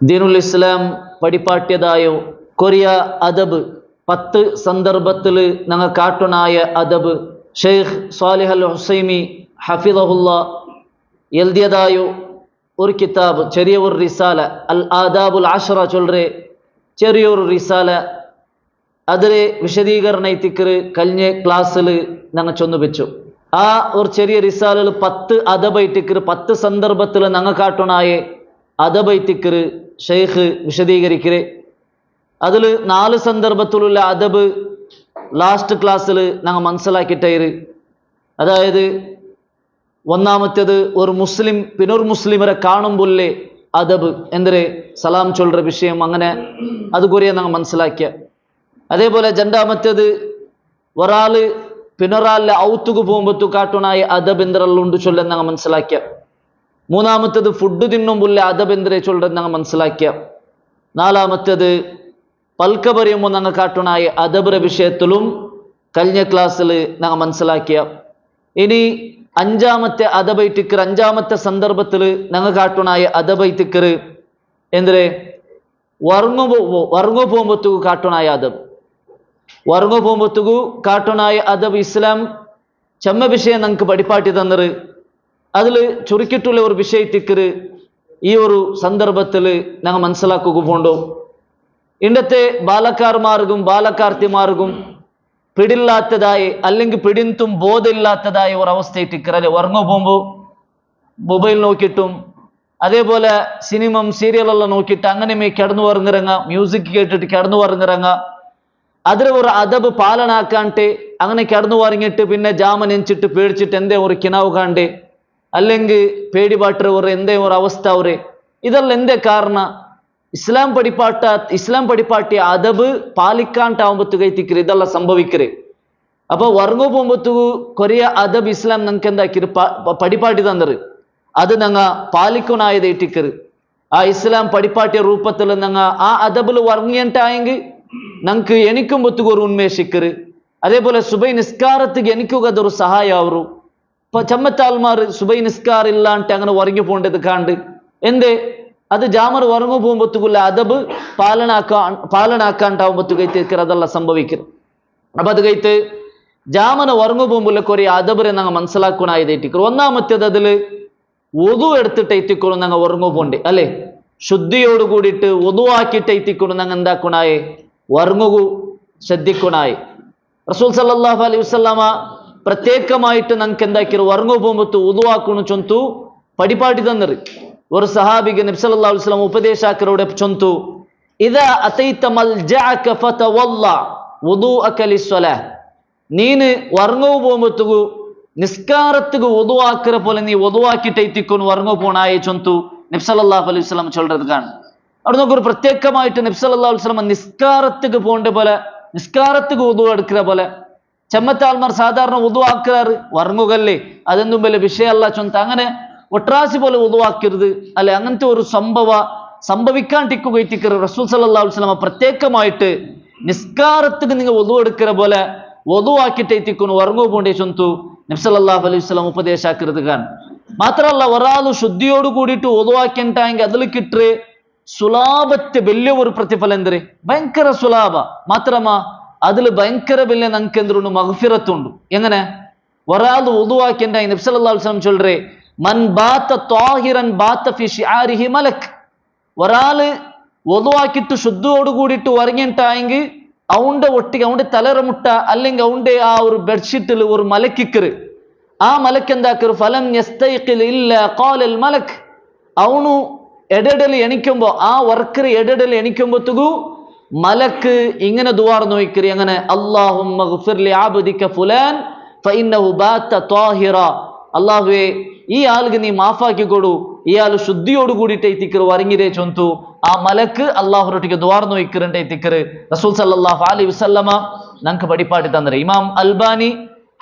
ദീനുൽ ഇസ്ലാം പഠിപ്പാട്ടിയതായോ Korea അദബ് 10 സന്ദർഭത്തിൽ ഞങ്ങൾ കാട്ടുനായ അദബ് ഷെയ്ഖ് സ്വാലിഹ് അൽ ഹുസൈമി ഹഫിദഹുല്ല എഴുതിയതായോ ഒരു കിതാബ്, ചെറിയ ഒരു റിസാല, അൽ ആദാബുൽ ആഷറ ചൊല്ലറെ ചെറിയൊരു റിസാല. അതിലെ വിശദീകരണ തിക്കറ് കഴിഞ്ഞ ക്ലാസ്സിൽ ഞങ്ങൾ ചൊന്നു വെച്ചു. ആ ഒരു ചെറിയ റിസാലിൽ 10 അദബൈത്തിക്കറ് 10 സന്ദർഭത്തിൽ ഞങ്ങൾ കാട്ടുനായ അദബൈത്തിക്കറ് ഷെയ്ഖ് വിശദീകരിക്കരെ. അതിൽ 4 സന്ദർഭത്തിലുള്ള അദബ് ലാസ്റ്റ് ക്ലാസ്സിൽ ഞങ്ങൾ മനസ്സിലാക്കിയിട്ടേര്. അതായത് ഒന്നാമത്തേത് ഒരു മുസ്ലിം പിന്നൊരു മുസ്ലിമരെ കാണുമ്പോഴേ അദബ് എന്തൊരു സലാം ചൊല്ലുற വിഷയം, അങ്ങനെ അത് കുറിയ ഞങ്ങൾ മനസ്സിലാക്കിയ. അതേപോലെ രണ്ടാമത്തേത് ഒരാള് പിന്നൊരാളിലെ ഔത്തുക്ക് പോകുമ്പോഴത്തു കാട്ടുനായ അദബ് എന്തെല്ലാം ചൊല്ലാൻ ഞങ്ങൾ മനസ്സിലാക്കിയ. മൂന്നാമത്തേത് ഫുഡ് തിന്നുമ്പോഴേ അദബ് എന്തിരെ ചൊല്ലാൻ ഞങ്ങൾ മനസ്സിലാക്കിയ. നാലാമത്തേത് പൽക്ക പറയുമ്പോൾ ഞങ്ങൾ കാട്ടുനായ അദബിന്റെ വിഷയത്തിലും കഴിഞ്ഞ ക്ലാസ്സിൽ ഞങ്ങൾ മനസ്സിലാക്കിയ. ഇനി അഞ്ചാമത്തെ അദബൈത്തിക്കർ, അഞ്ചാമത്തെ സന്ദർഭത്തിൽ ഞങ്ങൾ കാട്ടുനായ അദബൈത്തിക്കർ എന്തിരെ വർങ്ങു പോകുമ്പോഴത്തേക്ക് കാട്ടുനായ അദബ്. വർങ്ങു പോകുമ്പോഴത്തേക്ക് കാട്ടുനായ അദബ് ഇസ്ലാം ചെമ്മ വിഷയം ഞങ്ങൾക്ക് പഠിപ്പാട്ടി തന്നത്. അതിൽ ചുരുക്കിയിട്ടുള്ള ഒരു വിഷയത്തിക്കർ ഈ ഒരു സന്ദർഭത്തിൽ ഞങ്ങൾ മനസ്സിലാക്കുക പോണ്ടോ. ഇന്നത്തെ ബാലക്കാർമാർക്കും ബാലക്കാർത്തിമാർക്കും പിടില്ലാത്തതായി അല്ലെങ്കിൽ പിടിന്തും ബോധമില്ലാത്തതായ ഒരവസ്ഥയിട്ടിക്കറ. ഉറങ്ങു പോകുമ്പോൾ മൊബൈൽ നോക്കിയിട്ടും അതേപോലെ സിനിമം സീരിയലെല്ലാം നോക്കിയിട്ട് അങ്ങനെ കിടന്നു പറഞ്ഞിറങ്ങ, മ്യൂസിക് കേട്ടിട്ട് കിടന്നു പറഞ്ഞിറങ്ങ. അതിൽ ഒരു അദബ് പാലനാക്കാണ്ട് അങ്ങനെ കിടന്നു പറഞ്ഞിട്ട് പിന്നെ ജാമ നെഞ്ചിട്ട് പേടിച്ചിട്ട് എന്തേ ഒരു കിനാവ് കാണ്ടേ അല്ലെങ്കിൽ പേടിപാട്ട ഒരു എന്തേ ഒരു അവസ്ഥ അവരെ. ഇതെല്ലാം എന്തേ കാരണ? ഇസ്ലാം പഠിപ്പാട്ടിയ അദബ് പാലിക്കാണ്ടാവുമ്പോഴത്തേക്ക് ഇതെല്ലാം സംഭവിക്കരുത്. അപ്പൊ വർങ്ങു പോകുമ്പോഴത്തേക്ക് കൊറിയ അദബ് ഇസ്ലാം ഞങ്ങൾക്ക് എന്താക്കിര് പഠിപ്പാട്ടി തന്നത്. അത് ഞങ്ങ പാലിക്കുനായതേറ്റിക്കര്. ആ ഇസ്ലാം പഠിപ്പാട്ടിയ രൂപത്തിൽ ഞങ്ങ ആ അദബിൽ വർങ്ങിയിട്ടായെങ്കിൽ ഞങ്ങൾക്ക് എനിക്കുമ്പോഴത്തേക്ക് ഒരു ഉന്മേഷിക്കര്. അതേപോലെ സുബൈ നിസ്കാരത്തിക്ക് എനിക്കും അതൊരു സഹായം ആവരു. ഇപ്പൊ ചമ്മത്താൽമാർ സുബൈ നിസ്കാർ ഇല്ലാണ്ട് അങ്ങനെ ഉറങ്ങി പോകേണ്ടത് കാണ്ട് എന്തേ അത് ജാമർ ഉറങ്ങു പോകുമ്പോഴത്തേക്കുള്ള അദബ് പാലനാക്കാണ്ടാവുമ്പോഴത്തേക്ക് അതെല്ലാം സംഭവിക്കരുത്. അപ്പൊ അത് കഴിത്ത് ജാമന ഉറങ്ങു പോകുമ്പോൾ കുറേ അദബിനെ ഞങ്ങൾ മനസ്സിലാക്കണായതേറ്റിക്കു. ഒന്നാമത്തേത് അതിൽ ഒതു എടുത്തിട്ട് എത്തിക്കണം ഞങ്ങൾ ഉറങ്ങു പോണ്ടേ അല്ലെ. ശുദ്ധിയോട് കൂടിയിട്ട് ഒതുവാക്കിയിട്ട് എത്തിക്കണം ഞങ്ങൾ എന്താക്കണായേ ഉറങ്ങു ശ്രദ്ധിക്കണായി. റസൂൽ സല്ലല്ലാഹു അലൈഹി വസല്ലമ പ്രത്യേകമായിട്ട് ഞങ്ങൾക്ക് എന്താക്കിയത് ഉറങ്ങു പോകുമ്പോൾ ഒതുവാക്കണു ചൊന്തു പഠിപ്പാട്ടി തന്നത്. ഒരു സഹാബിക്ക് നബി സല്ലല്ലാഹു അലൈഹി വസല്ലം ഉപദേശാക്കരോടെ ചൊന്തു, ഇദാ അതൈത മൽജഅക ഫതവല്ല വുദൂഅക ലിസ്സലാഹ്. നീന് ഉറങ്ങു പോകുമ്പോഴത്തേക്ക് നിസ്കാരത്തുക്ക് ഒതുവാക്കിற പോലെ നീ ഒതുവാക്കിയിട്ട് എത്തിക്കൊന്നു ഉറങ്ങു പോണായേ ചൊന്തു നബി സല്ലല്ലാഹു അലൈഹി വസല്ലം ചൊല്ലത് കാണും. അവിടെ നോക്കൊരു പ്രത്യേകമായിട്ട് നബി സല്ലല്ലാഹു അലൈഹി വസല്ലം നിസ്കാരത്തുക്ക് പോകേണ്ട പോലെ നിസ്കാരത്തുക്ക് ഒതു എടുക്കുന്ന പോലെ ചെമ്മത്താൽമാർ സാധാരണ ഒതുവാക്കാറ് ഉറങ്ങുകല്ലേ, അതെന്തും വലിയ വിഷയമല്ല ചൊന്ത അങ്ങനെ ഒട്രാസി പോലെ ഒതുവാക്കരുത് അല്ലെ. അങ്ങനത്തെ ഒരു സംഭവിക്കാണ്ടിരിക്കുകയെത്തിക്കരുത്. റസൂൽ സല്ലല്ലാഹു അലൈഹി വസല്ലം പ്രത്യേകമായിട്ട് നിസ്കാരത്തിന് നിങ്ങൾ ഒതു എടുക്കുന്ന പോലെ ഒതുവാക്കിയിട്ട് എത്തിക്കുന്നു ഉറങ്ങു പോണ്ടേ ചൊന്തു നബി സല്ലല്ലാഹു അലൈഹി വസല്ലം ഉപദേശാക്കരുത് കാണും. മാത്രമല്ല ഒരാൾ ശുദ്ധിയോട് കൂടിയിട്ട് ഒതുവാക്കിയിട്ടായെങ്കിൽ അതിൽ കിട്ടേ സുലാഭത്തെ വലിയ ഒരു പ്രതിഫലം എന്തേ ഭയങ്കര സുലാഭ. മാത്രമാ അതിൽ ഭയങ്കര വലിയ നമുക്ക് എന്തുണ്ട് മഗ്ഫിറത്തുണ്ട്. എങ്ങനെ ഒരാൾ ഒതുവാക്കിണ്ടായി നബി സല്ലല്ലാഹു അലൈഹി വസല്ലം ചൊല്ലറേ മൻ ബാത ത്വാഹിറൻ ബാത ഫി ശിആരിഹി മലക്. ഒരാള് ഒതുവാക്കിയിട്ട് ശുദ്ധിയോട് കൂടിയിട്ട് ഉറങ്ങിയിട്ടായെങ്കിൽ അവന്റെ ഒട്ടിക്ക് അവന്റെ തലറമുട്ട അല്ലെങ്കിൽ അവന്റെ ആ ഒരു ബെഡ്ഷീറ്റിൽ ഒരു മലക്കിക്കറ്. ആ മലക്ക് എന്താക്കറ് ഫലം യസ്തൈഖിൽ ഇല്ല ഖാലൽ മലക്. അവനു എടടല് എണിക്കുമ്പോ ആ വർക്കർ എടടല് എണിക്കുമ്പോഴത്തേക്കു മലക്ക് ഇങ്ങനെ ദുആർ നോയിക്കറി. അങ്ങനെ അല്ലാഹുമ്മ ഗ്ഫിർ ലി അബ്ദിക ഫുലാൻ ഫഇന്നഹു ബാത ത്വാഹിറ. അല്ലാഹുവേ ഈ ആൾക്ക് നീ മാഫാക്കി കൊടു, ഇയാൾ ശുദ്ധിയോട് കൂടിയിട്ട് എത്തിക്കറ് വറങ്ങിരേ ചൊന്തു. ആ മലക്ക് അള്ളാഹുറൊട്ടിക്ക് ദ്വാർ നോയിക്കറിന്റെ എത്തിക്കറ് റസൂൽ സല്ലല്ലാഹു അലൈഹി വസല്ലമ ഞങ്ങൾക്ക് പഠിപ്പാട്ടി തന്നേ. ഇമാം അൽബാനി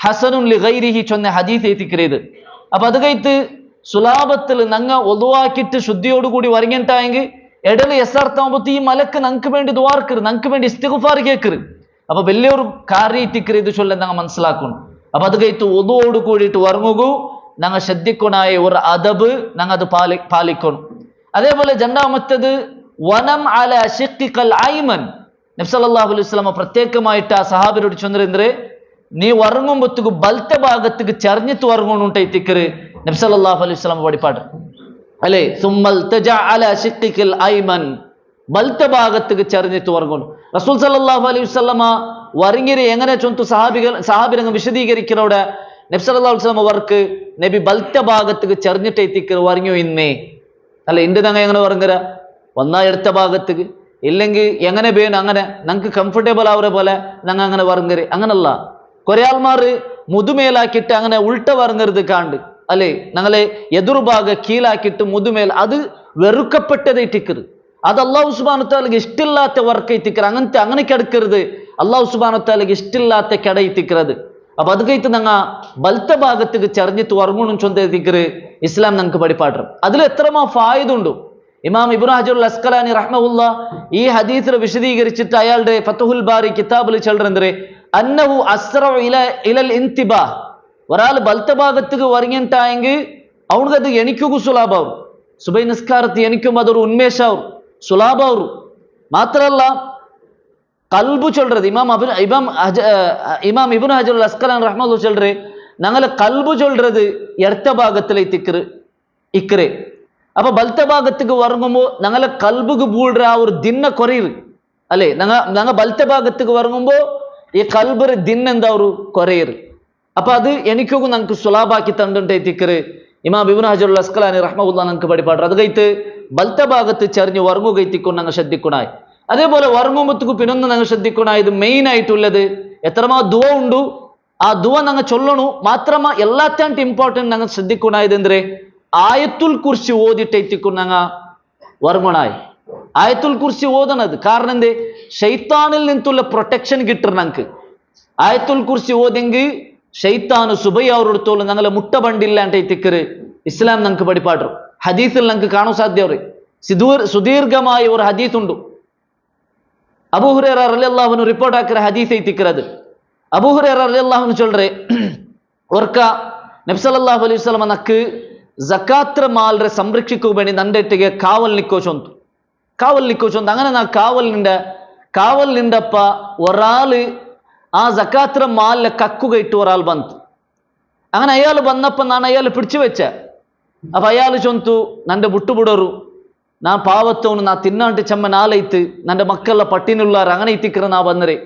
ഹസനുൻ ലി ഗൈരിഹി ചൊന്ന ഹദീസ് എത്തിക്കറേത്. അപ്പൊ അത് കഴിത്ത് സുലാഭത്തിൽ ഞങ്ങ ഒതുവാക്കിയിട്ട് ശുദ്ധിയോട് കൂടി വറങ്ങിയിട്ടായെങ്കിൽ എടല് യഥാർത്ഥമാകുമ്പോ ഈ മലക്ക് ഞങ്ങൾക്ക് വേണ്ടി ദ്വാർക്കറ്, ഞങ്ങൾക്ക് വേണ്ടി ഇസ്തിഗ്ഫാർ കേക്കറ്. അപ്പൊ വലിയൊരു കാര്യം എത്തിക്കറ് ഇത് ചൊല്ലാൻ ഞങ്ങൾ മനസ്സിലാക്കണം. അപ്പൊ അത് കഴിത്ത് ഒതുവോട് കൂടിയിട്ട് ഉറങ്ങുകൂ ഞങ്ങൾ ശ്രദ്ധിക്കണായ ഒരു അദബ് ഞങ്ങൾ അത് പാലിക്കണം. അതേപോലെ രണ്ടാമത്തേത് വനം അല അശിഖിഖൽ ഐമൻ. നബി സല്ലല്ലാഹു അലൈഹി വസല്ലം പ്രത്യേകമായിട്ട് ആ സഹാബിയോട് ചൊന്നരെಂದ್ರೆ നീ ഉറങ്ങുമ്പോഴത്തേക്ക് ബലത്തെ ഭാഗത്തേക്ക് ചരിഞ്ഞിട്ട് ഉറങ്ങണുണ്ടായിത്തിക്കറ് നബി സല്ലല്ലാഹു അലൈഹി വസല്ലം പഠിപ്പാട് അല്ലേ. സുമ്മൽ തജ അല അശിഖിഖൽ ഐമൻ, ബലത്തെ ഭാഗത്തേക്ക് ചരിഞ്ഞിട്ട് ഉറങ്ങണം. റസൂൽ സല്ലല്ലാഹു അലൈഹി വസല്ലം ഉറങ്ങിരെ എങ്ങനെ ചൊന്തു സഹാബിരങ്ങ് വിശദീകരിക്കുന്നവിടെ നബി സല്ലല്ലാഹു അലൈഹി വസല്ലം അവർക്ക് നബി ബലത്തെ ഭാഗത്തേക്ക് ചരിഞ്ഞിട്ടേത്തിക്കറ് ഉറങ്ങിയോ ഇന്നേ അല്ല. ഇന്റെ ഞങ്ങൾ എങ്ങനെ ഉറങ്ങുക? ഒന്നാ എടുത്ത ഭാഗത്തേക്ക്, ഇല്ലെങ്കിൽ എങ്ങനെ വേണം അങ്ങനെ ഞങ്ങൾക്ക് കംഫർട്ടബിൾ ആവുന്ന പോലെ ഞങ്ങൾ അങ്ങനെ ഉറങ്ങരുത്. അങ്ങനല്ല, കുറെ ആൾമാര് മുതുമേലാക്കിയിട്ട് അങ്ങനെ ഉൾട്ട ഉറങ്ങരുത് കാണ്ട് അല്ലേ. ഞങ്ങളെ എതിർഭാഗ കീഴാക്കിയിട്ട് മുതുമേൽ, അത് വെറുക്കപ്പെട്ടതായിട്ടിക്കരുത്. അത് അള്ളാഹു സുബ്ഹാനഹു വതആലക്ക് ഇഷ്ടമില്ലാത്ത വർക്കൈത്തിക്കറ്. അങ്ങനെ കിടക്കരുത്. അള്ളാഹു സുബ്ഹാനഹു വതആലക്ക് ഇഷ്ടമില്ലാത്ത കിടയിത്തിക്കറത്. അപ്പൊ അത് കഴിത്ത് ഞങ്ങ ബലത്ത ഭാഗത്തേക്ക് ചറിഞ്ഞിട്ട് ഉറങ്ങണം ചൊന്തേത്തിക്കറ് ഇസ്ലാം ഞങ്ങൾക്ക് പഠിപ്പാട്ടം. അതിൽ എത്രമാ ഫായിദുണ്ടു. ഇമാം ഇബ്നു ഹജറുൽ അസ്ഖലാനി റഹ്മഹുല്ലാ ഈ ഹദീസിനെ വിശദീകരിച്ചിട്ട് അയാളുടെ ഫത്ഹുൽ ബാരി കിതാബിൽ ചൊല്ലുന്നത് അന്നഹു അസ്റഉ ഇലൽ ഇന്തിബാഹ്. ഒരാൾ ബലത്ത ഭാഗത്തേക്ക് ഉറങ്ങിയിട്ടായെങ്കിൽ അവനക്കത് എനിക്കും സുലാഭാവും. സുബൈ നിസ്കാരത്ത് എനിക്കും അതൊരു ഉന്മേഷാവും, സുലാഭാവും. മാത്രല്ല കൽബ് ചൊല്ലുന്നത് ഇമാം ഇബ്നു ഹജറുൽ അസ്ഖലാനി റഹ്മഹുല്ലാ ചൊല്ലുന്നത് ഞങ്ങളെ കൽബ് ചൊല്ലുന്നത് ഇടത്ത ഭാഗത്തിലേക്ക് ഇക്കറെ. അപ്പൊ ബലത്ത ഭാഗത്തേക്ക് ഉറങ്ങുമ്പോൾ ഞങ്ങളെ കൽബുക്ക് പൂടുற ആ ഒരു ദിന്ന കുറയും അല്ലേ. ഞങ്ങൾ ബലത്ത ഭാഗത്തേക്ക് ഉറങ്ങുമ്പോൾ ഈ കൽബ് ദിന്ന എന്താ ഒരു കുറയറ്. അപ്പൊ അത് എനിക്കും ഞങ്ങൾക്ക് സുലാഭാക്കി തണ്ടിട്ടേത്തിക്കറ് ഇമാം ഇബ്നു ഹജറുൽ അസ്ഖലാനി റഹ്മഹുല്ലാ ഞങ്ങൾക്ക് പഠിപ്പാട്ടർ. അത് കഴിത്ത് ബലത്ത ഭാഗത്ത് ചെറിഞ്ഞ് ഉറങ്ങുകയത്തിക്കൊണ്ട് ഞങ്ങൾ ശ്രദ്ധിക്കണായി. അതേപോലെ ഉറങ്ങുമ്പോഴത്തേക്ക് പിന്നൊന്ന് ഞങ്ങൾ ശ്രദ്ധിക്കണായത് മെയിൻ ആയിട്ടുള്ളത് എത്രമാ ദുവ ഉണ്ടു ആ ദുവ ഞങ്ങൾ ചൊല്ലണു. മാത്രമാ എല്ലാറ്റാണ്ട് ഇമ്പോർട്ടൻറ്റ് ഞങ്ങൾ ശ്രദ്ധിക്കണായത് എന്ത് ആയത്തുൽ കുർസി ഓതിട്ടെത്തിക്കൊണ്ട് ഞങ്ങൾ ഉറങ്ങണായി. ആയത്തുൽ കുർസി ഓതണത് കാരണം എന്ത് ഷൈത്താനിൽ നിന്നുള്ള പ്രൊട്ടക്ഷൻ കിട്ടണം ഞങ്ങൾക്ക്. ആയത്തുൽ കുർസി ഓതെങ്കിൽ ഷൈത്താന് സുബൈ അവരെടുത്തോളം ഞങ്ങളെ മുട്ട ബണ്ടില്ലാണ്ടെത്തിക്കറ് ഇസ്ലാം ഞങ്ങൾക്ക് പഠിപ്പാട്ടു. ഹദീസിൽ ഞങ്ങൾക്ക് കാണാൻ സാധ്യത സുദീർഘമായ ഒരു ഹദീസ് ഉണ്ട്. അബൂ ഹുറൈറ റളിയല്ലാഹു അൻഹു റിപ്പോർട്ട് ആക്കിയ ഹദീസ് എത്തിക്കുന്നത്. അബൂ ഹുറൈറ റളിയല്ലാഹു അൻഹു ചൊല്ലുറേ ഒർക്ക നബി സല്ലല്ലാഹു അലൈഹി വസല്ലം നക്ക് ಜಕಾತ್ರ ಮಾಲ್ರೆ ಸಂರಕ್ಷಿಕ್ಕೂ ಬೇಡಿ ನಂಡೆಟ್ಟಿಗೆ ಕಾವಲ್ ನಿಕ್ಕೋಚೊಂದು അങ്ങനെ ನಾ കാവലിൻ്റെപ്പ ഒരാള് ആ ജക്കാത്ര മാലിലെ കക്കുകയിട്ട് ഒരാൾ ಬಂತು. അങ്ങനെ അയാൾ വന്നപ്പോൾ ನಾನು അയാൾ പിടിച്ചു വെച്ച. അപ്പൊ അയാൾ ചൊന്തു നന്റെ ಬಿಟ್ಟುಬಿಡೋರು ನಾ ಪಾವತ್ತವನು ನಾ ತಿನ್ನಂಟು ಚೆಮ್ಮ ನಾಲೈತು നന്റെ മക്കളെ പട്ടിനുള്ളാർ അങ്ങനെ ഇത്തിക്കറ ನಾ ಬಂದರೆ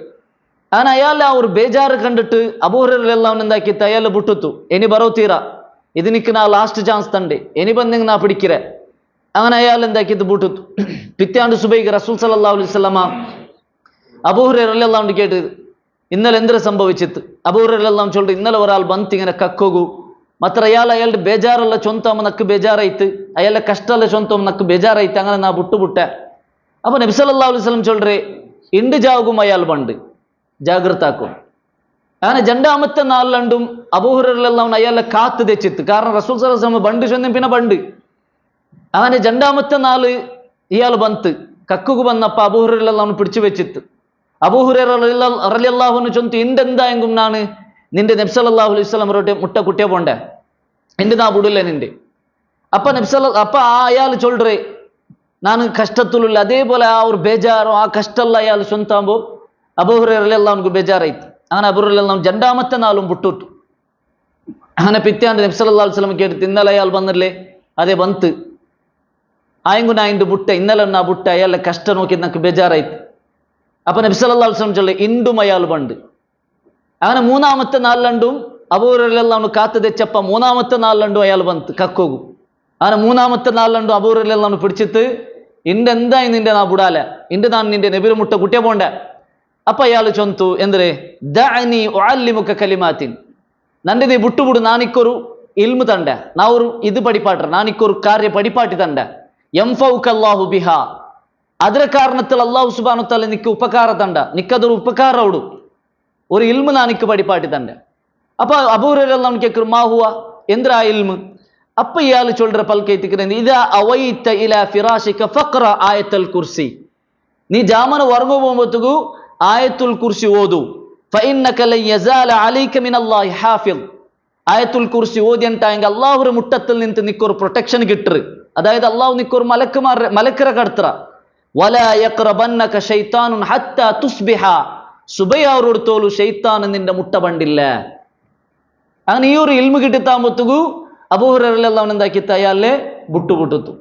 അങ്ങനെ അയാൾ ആ ഒരു ಬೇಜಾರು ಕಂಡಿಟ್ಟು ಅಬೂ ಹುರೈರ ಎಲ್ಲವನ್ನ എന്താക്കിತ್ತು അയാൾ ಬಿಟ್ಟಿತ್ತು. ഇനി ಬರೋತೀರಾ ഇതിനിക്ക് നാ ലാസ്റ്റ് ചാൻസ് തണ്ടേ ഇനി ബന്തെങ്കിൽ നാ പിടിക്കിற. അങ്ങനെ അയാൾ എന്താക്കിയത് ബൂട്ടു. പിറ്റാണ്ട് സുബൈക്ക് റസൂൽ സല്ലല്ലാഹു അലൈഹി വസല്ലമ അബൂ ഹുറൈറ റളിയല്ലാഹു അൻഹു കേട്ടത് ഇന്നലെ എന്തൊരു സംഭവിച്ചിട്ട്. അബൂ ഹുറൈറ റളിയല്ലാഹു അൻഹു ചൊല്ലുന്നത് ഇന്നലെ ഒരാൾ ಬಂತು ഇങ്ങനെ കക്കോഗു. ಮಾತ್ರ ಅಯಾളുടെ ಬೇಜಾರಲ್ಲ ಚೊಂತಮ್ಮ ನಕ್ಕು ಬೇಜಾರಾಯ್ತು, ಅಯ್ಯಲ್ಲ ಕಷ್ಟ ಅಲ್ಲ ಚೊಂತಮ್ಮ ನಕ್ಕು ಬೇಜಾರಾಯ್ತು. അങ്ങനെ ನಾ ಬಿಟ್ಟೆ. ಅಪ್ಪ ನಬಿ ಸಲ್ಲಲ್ಲಾಹು ಅಲೈಹಿ ವಸಲ್ಲಂ ಚೊಲ್ರೆ ಇಂಡು ಜಾಗುം അയാൾ ಬಂಡು ജാഗ്രതാക്കും. അങ്ങനെ രണ്ടാമത്തെ നാളിലും അബൂ ഹുറൈറ റളിയല്ലാഹു അൻഹു അയാളെ കാത്തു തെച്ചിത്ത്. കാരണം റസൂൽ സല്ലല്ലാഹു അലൈഹി വസല്ലം ബണ്ട് ചൊന്നും പിന്നെ ബണ്ട്. അങ്ങനെ രണ്ടാമത്തെ നാള് ഇയാൾ ಬಂತು കക്കുക്ക് വന്നപ്പോൾ അബൂ ഹുറൈറ റളിയല്ലാഹു അൻഹു പിടിച്ചു വെച്ചിത്ത്. അബൂ ഹുറൈറ റളിയല്ലാഹു അൻഹു ചൊന്തു ഇന്തെന്തായെങ്കും നാണ് നിന്റെ നബി സല്ലല്ലാഹു അലൈഹി വസല്ലം അവരോട് മുട്ട കുട്ടിയെ പോണ്ടേ എന്റെ നാ വിടില്ല നിന്റെ. അപ്പൊ ആ അയാൾ ചൊല്റേ ನಾನು ಕಷ್ಟತುಲ್ಲ. അതേപോലെ ആ ഒരു ಬೇಜಾರು ಆ ಕಷ್ಟ ಎಲ್ಲ ಅಯಾൾ ಸ್ವಂತಾಂಬೋ ಅಬೂ ಹುರೈರ റളിയല്ലാഹു അൻഹു ಬೇಜಾರಾಯ್ತು. അങ്ങനെ അബൂ ഹുറൈറ റളിയല്ലാഹു അൻഹു രണ്ടാമത്തെ നാളും ಬಿಟ್ಟುಟ್ಟು. അങ്ങനെ പിറ്റാണ്ട് നബി സല്ലല്ലാഹു അലൈഹി വസല്ലം കേട്ടിട്ട് ഇന്നലെ അയാൾ വന്നില്ലേ ಅದೇ ಬಂತು ಆಯಂಗು ನಾ ಇಂಡು ಬುಟ್ಟ ಇನ್ನಲೆ ನಾ ಬುಟ್ಟ ಅಯಾಳ ಕಷ್ಟ ನೋಕಿ ನನಗೆ ಬೇಜಾರಾಯ್ತು. അപ്പൊ നബി സല്ലല്ലാഹു അലൈഹി വസല്ലം ചൊല്ലി ഇണ്ടും അയാൾ ബണ്ട്. അങ്ങനെ മൂന്നാമത്തെ നാളിലും അബൂ ഹുറൈറ റളിയല്ലാഹു അൻഹു കാത്തു തെച്ചപ്പ മൂന്നാമത്തെ നാളിലും അയാൾ ಬಂತು കക്കോഗു. അങ്ങനെ മൂന്നാമത്തെ നാളിലും അബൂ ഹുറൈറ റളിയല്ലാഹു അൻഹു പിടിച്ചിട്ട് ഇണ്ട് എന്തായി നിന്റെ നാ ബുടാലെ ഇണ്ട് നാൻ നിന്റെ നബിയുടെ മുട്ട കുട്ടിയെ പോണ്ടേ. അപ്പൊ അയാൾ ചൊന്തു എന്തിരെ ദഅനി ഉഅല്ലിമുക കലിമാത്തിൻ, നന്റെ നീ ಬಿಟ್ಟುಬಿಡು ನಾನಿಕ್ಕೊರು ಇಲ್ಮು ತಂಡೆ ನಾ ഒരു ഇത് പഠിപ്പാട്ട ನಾನಿಕ್ಕೊರು ಕಾರ್ಯ പഠിപ്പാട്ടി ತಂಡೆ യംഫൗക അല്ലാഹു ബിഹാ, ಅದರ ಕಾರಣത്തിൽ അല്ലാഹു സുബ്ഹാനഹു വ തആല നിക്ക് ഉപകാര തണ്ട നിക്കതൊരു ഉപകാര ഓടു ഒരു ഇൽമു നാനിക്ക് പഠിപ്പാട്ടി തന്റെ. അപ്പൊ അബൂ ഹുറൈറ റളിയല്ലാഹു അൻഹു കേക്കുറു മാ ഹുവ എന്തിരാ ഇൽമു. അപ്പൊ ഇയാൾ ചൊല്ലற പൽക്കൈത്തിക്കുന്നത് ഇദാ അവൈത ഇലാ ഫിറാശിക ഫഖറ ആയത്തുൽ കുർസി, നീ ജാമന ഉറങ്ങു പോകുമ്പോഴത്തേക്കു ആയത്തുൽ കുർസി ഓതു. ഫഇന്നക ലൻ യസാല അലൈക മിനല്ലാഹി ഹാഫിൾ, ആയത്തുൽ കുർസി ഓതി ಅಂತಾയെങ്കിൽ അല്ലാഹുവിന്റെ മുട്ടത്തിൽ നിന്ന് നിനക്കൊരു പ്രൊട്ടക്ഷൻ കിട്ടറ്. അതായത് അള്ളാഹു നിക്കൊരു മലക്കര കടത്തറ വല യഖ്റബന്നക ശൈത്താനുൻ ഹത്താ തുസ്ബിഹ സുബയാവരോട് തോലു ശൈത്താൻ നിന്റെ മുട്ട പണ്ടില്ല. അങ്ങനെ ഈ ഒരു ഇൽമു കിട്ടിത്താമ്പത്തുകു അബൂ ഹുറൈറ റളിയല്ലാഹു അൻഹു എന്താക്കിത്ത അയാളെ ബുട്ടുബുട്ടുത്തു.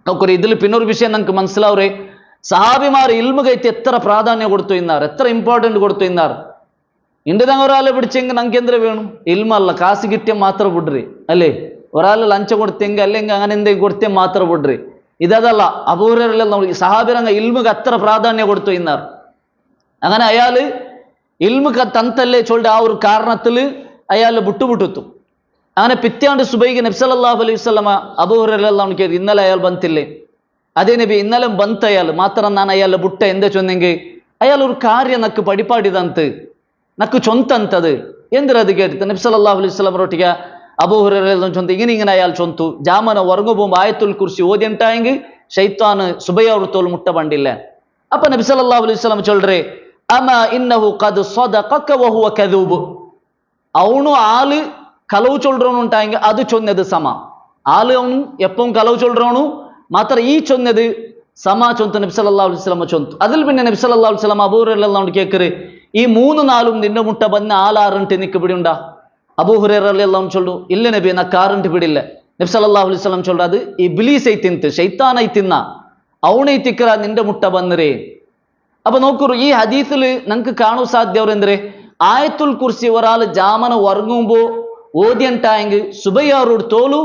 നോക്കൊരു ഇതിൽ പിന്നൊരു വിഷയം നമുക്ക് മനസ്സിലാവേ, സഹാബിമാർ ഇൽമു കയറ്റി എത്ര പ്രാധാന്യം കൊടുത്തു ഇന്നാർ, എത്ര ഇമ്പോർട്ടന്റ് കൊടുത്തു ഇന്നാർ. ഇണ്ട് തങ്ങ ഒരാളെ പിടിച്ചെങ്കിൽ നമുക്ക് എന്തിനു വേണം? ഇൽമല്ല, കാശ് കിട്ടിയ മാത്രം വിಡ್ರಿ അല്ലേ? ഒരാൾ ലഞ്ച കൊടുത്തെങ്കിൽ അല്ലെങ്കിൽ അങ്ങനെ എന്തെങ്കിലും കൊടുത്തേ മാത്രം വിಡ್ರಿ. ഇതല്ല, അബൂ ഹുറൈറ റളിയല്ലാഹു അൻഹു സഹാബിരങ്ങ ഇൽമുക്ക് അത്ര പ്രാധാന്യം കൊടുത്തു ഇന്നാർ. അങ്ങനെ അയാള് ഇൽമുക്ക് തന്തല്ലേ ചൊല്ലിട്ട് ആ ഒരു കാരണത്തിൽ അയാൾ ബുട്ടുബുട്ടുത്തു. അങ്ങനെ പിറ്റാണ്ട് സുബൈക്ക് നബി സല്ലല്ലാഹു അലൈഹി വസല്ലമ അബൂ ഹുറൈറ റളിയല്ലാഹു അൻഹു ഇന്നലെ അയാൾ ಬಂತಿല്ലേ? ಅದೇ ನಬಿ ಇನ್ನಲೆ ಬಂತ ಅಯಾಲು ಮಾತ್ರ ನಾನು ಅಯ್ಯಲ್ಲ ಬುಟ್ಟ ಎಂದೆ ಚೊಂದೆಂಗೆ ಅಯಾಲು ഒരു കാര്യം നക്ക് പഠിപ്പാടിದಂತ നക്ക് ചൊന്തಂತದು ಎಂದ್ರೆ ಅದು ಕೇಳ್ತ ನಬಿ ಸಲ್ಲಲ್ಲಾಹು ಅಲೈಹಿ ವಸಲ್ಲಂ ರೊಟ್ಟಿಗೆ ಅಬೂ ಹುರೈರ ರളിಯಲ್ಲಾಹು ಚೊಂತು ಇങ്ങനെ ಅಯಾಲ್ ಚೊಂತು ಜಾಮನ ಹೊರಗು ಬೋಂಬ ಆಯತುಲ್ ಕುರ್ಸಿ ಓದಿಂಟಾಂಗಿ ಶೈತಾನ್ ಸುಬಯ ಅವ್ರ ತೋಲ್ ಮುಟ್ಟ ಬಂದಿಲ್ಲ. ಅಪ್ಪ ನಬಿ ಸಲ್ಲಲ್ಲಾಹು ಅಲೈಹಿ ವಸಲ್ಲಂ ಚೊಲ್ರೆ ಅಮ ಇನ್ನಹು ഖദ് صدقك وهو كذوب ಅವನು ಆಲು ಕಲವು ಚೊಲ್ರೋನು ಉಂಟಾಂಗಿ ಅದು ಚೊನ್ನದು ಸಮ. ಆಲು ಅವನು ಎಪ್ಪಂ ಕಲವು ಚೊಲ್ರೋನು ಮಾತ್ರ ಈ ಚೊನ್ನದು സമ ചൊന്തു നബി സല്ലല്ലാഹു അലൈഹി വസല്ലം ചൊന്തു. അതിൽ പിന്നെ നബി സല്ലല്ലാഹു അലൈഹി വസല്ലം അബൂ ഹുറൈറ റളിയല്ലാഹു അൻഹു കേക്കറ് ഈ 3-4 നിന്റെ മുട്ട ബന്ന ആലാറിട്ട് നിക്ക് പിടിയുണ്ടാ? അബൂ ഹുറൈറ റളിയല്ലാഹു അൻഹു ചൊല്ലു ഇല്ല നബി എന്ന കാറിട്ട് പിടില്ല. നബി സല്ലല്ലാഹു അലൈഹി വസല്ലം ചൊല്ലു അത് ഇബ്ലീസ് ഐത്തിന്ത് ശൈത്താൻ ഐത്തിന്ന അവണൈത്തിക്കറ നിന്റെ മുട്ട ബന്നരേ. അപ്പൊ നോക്കൂ ഈ ഹദീസിൽ നമുക്ക് കാണൂ സാധ്യവരെന്തരെ ആയത്തുൽ കുർസി ഒരാൾ ജാമന ഉറങ്ങുമ്പോ ഓദ്യണ്ടായെങ്കിൽ സുബയ്യാറോട് തോലു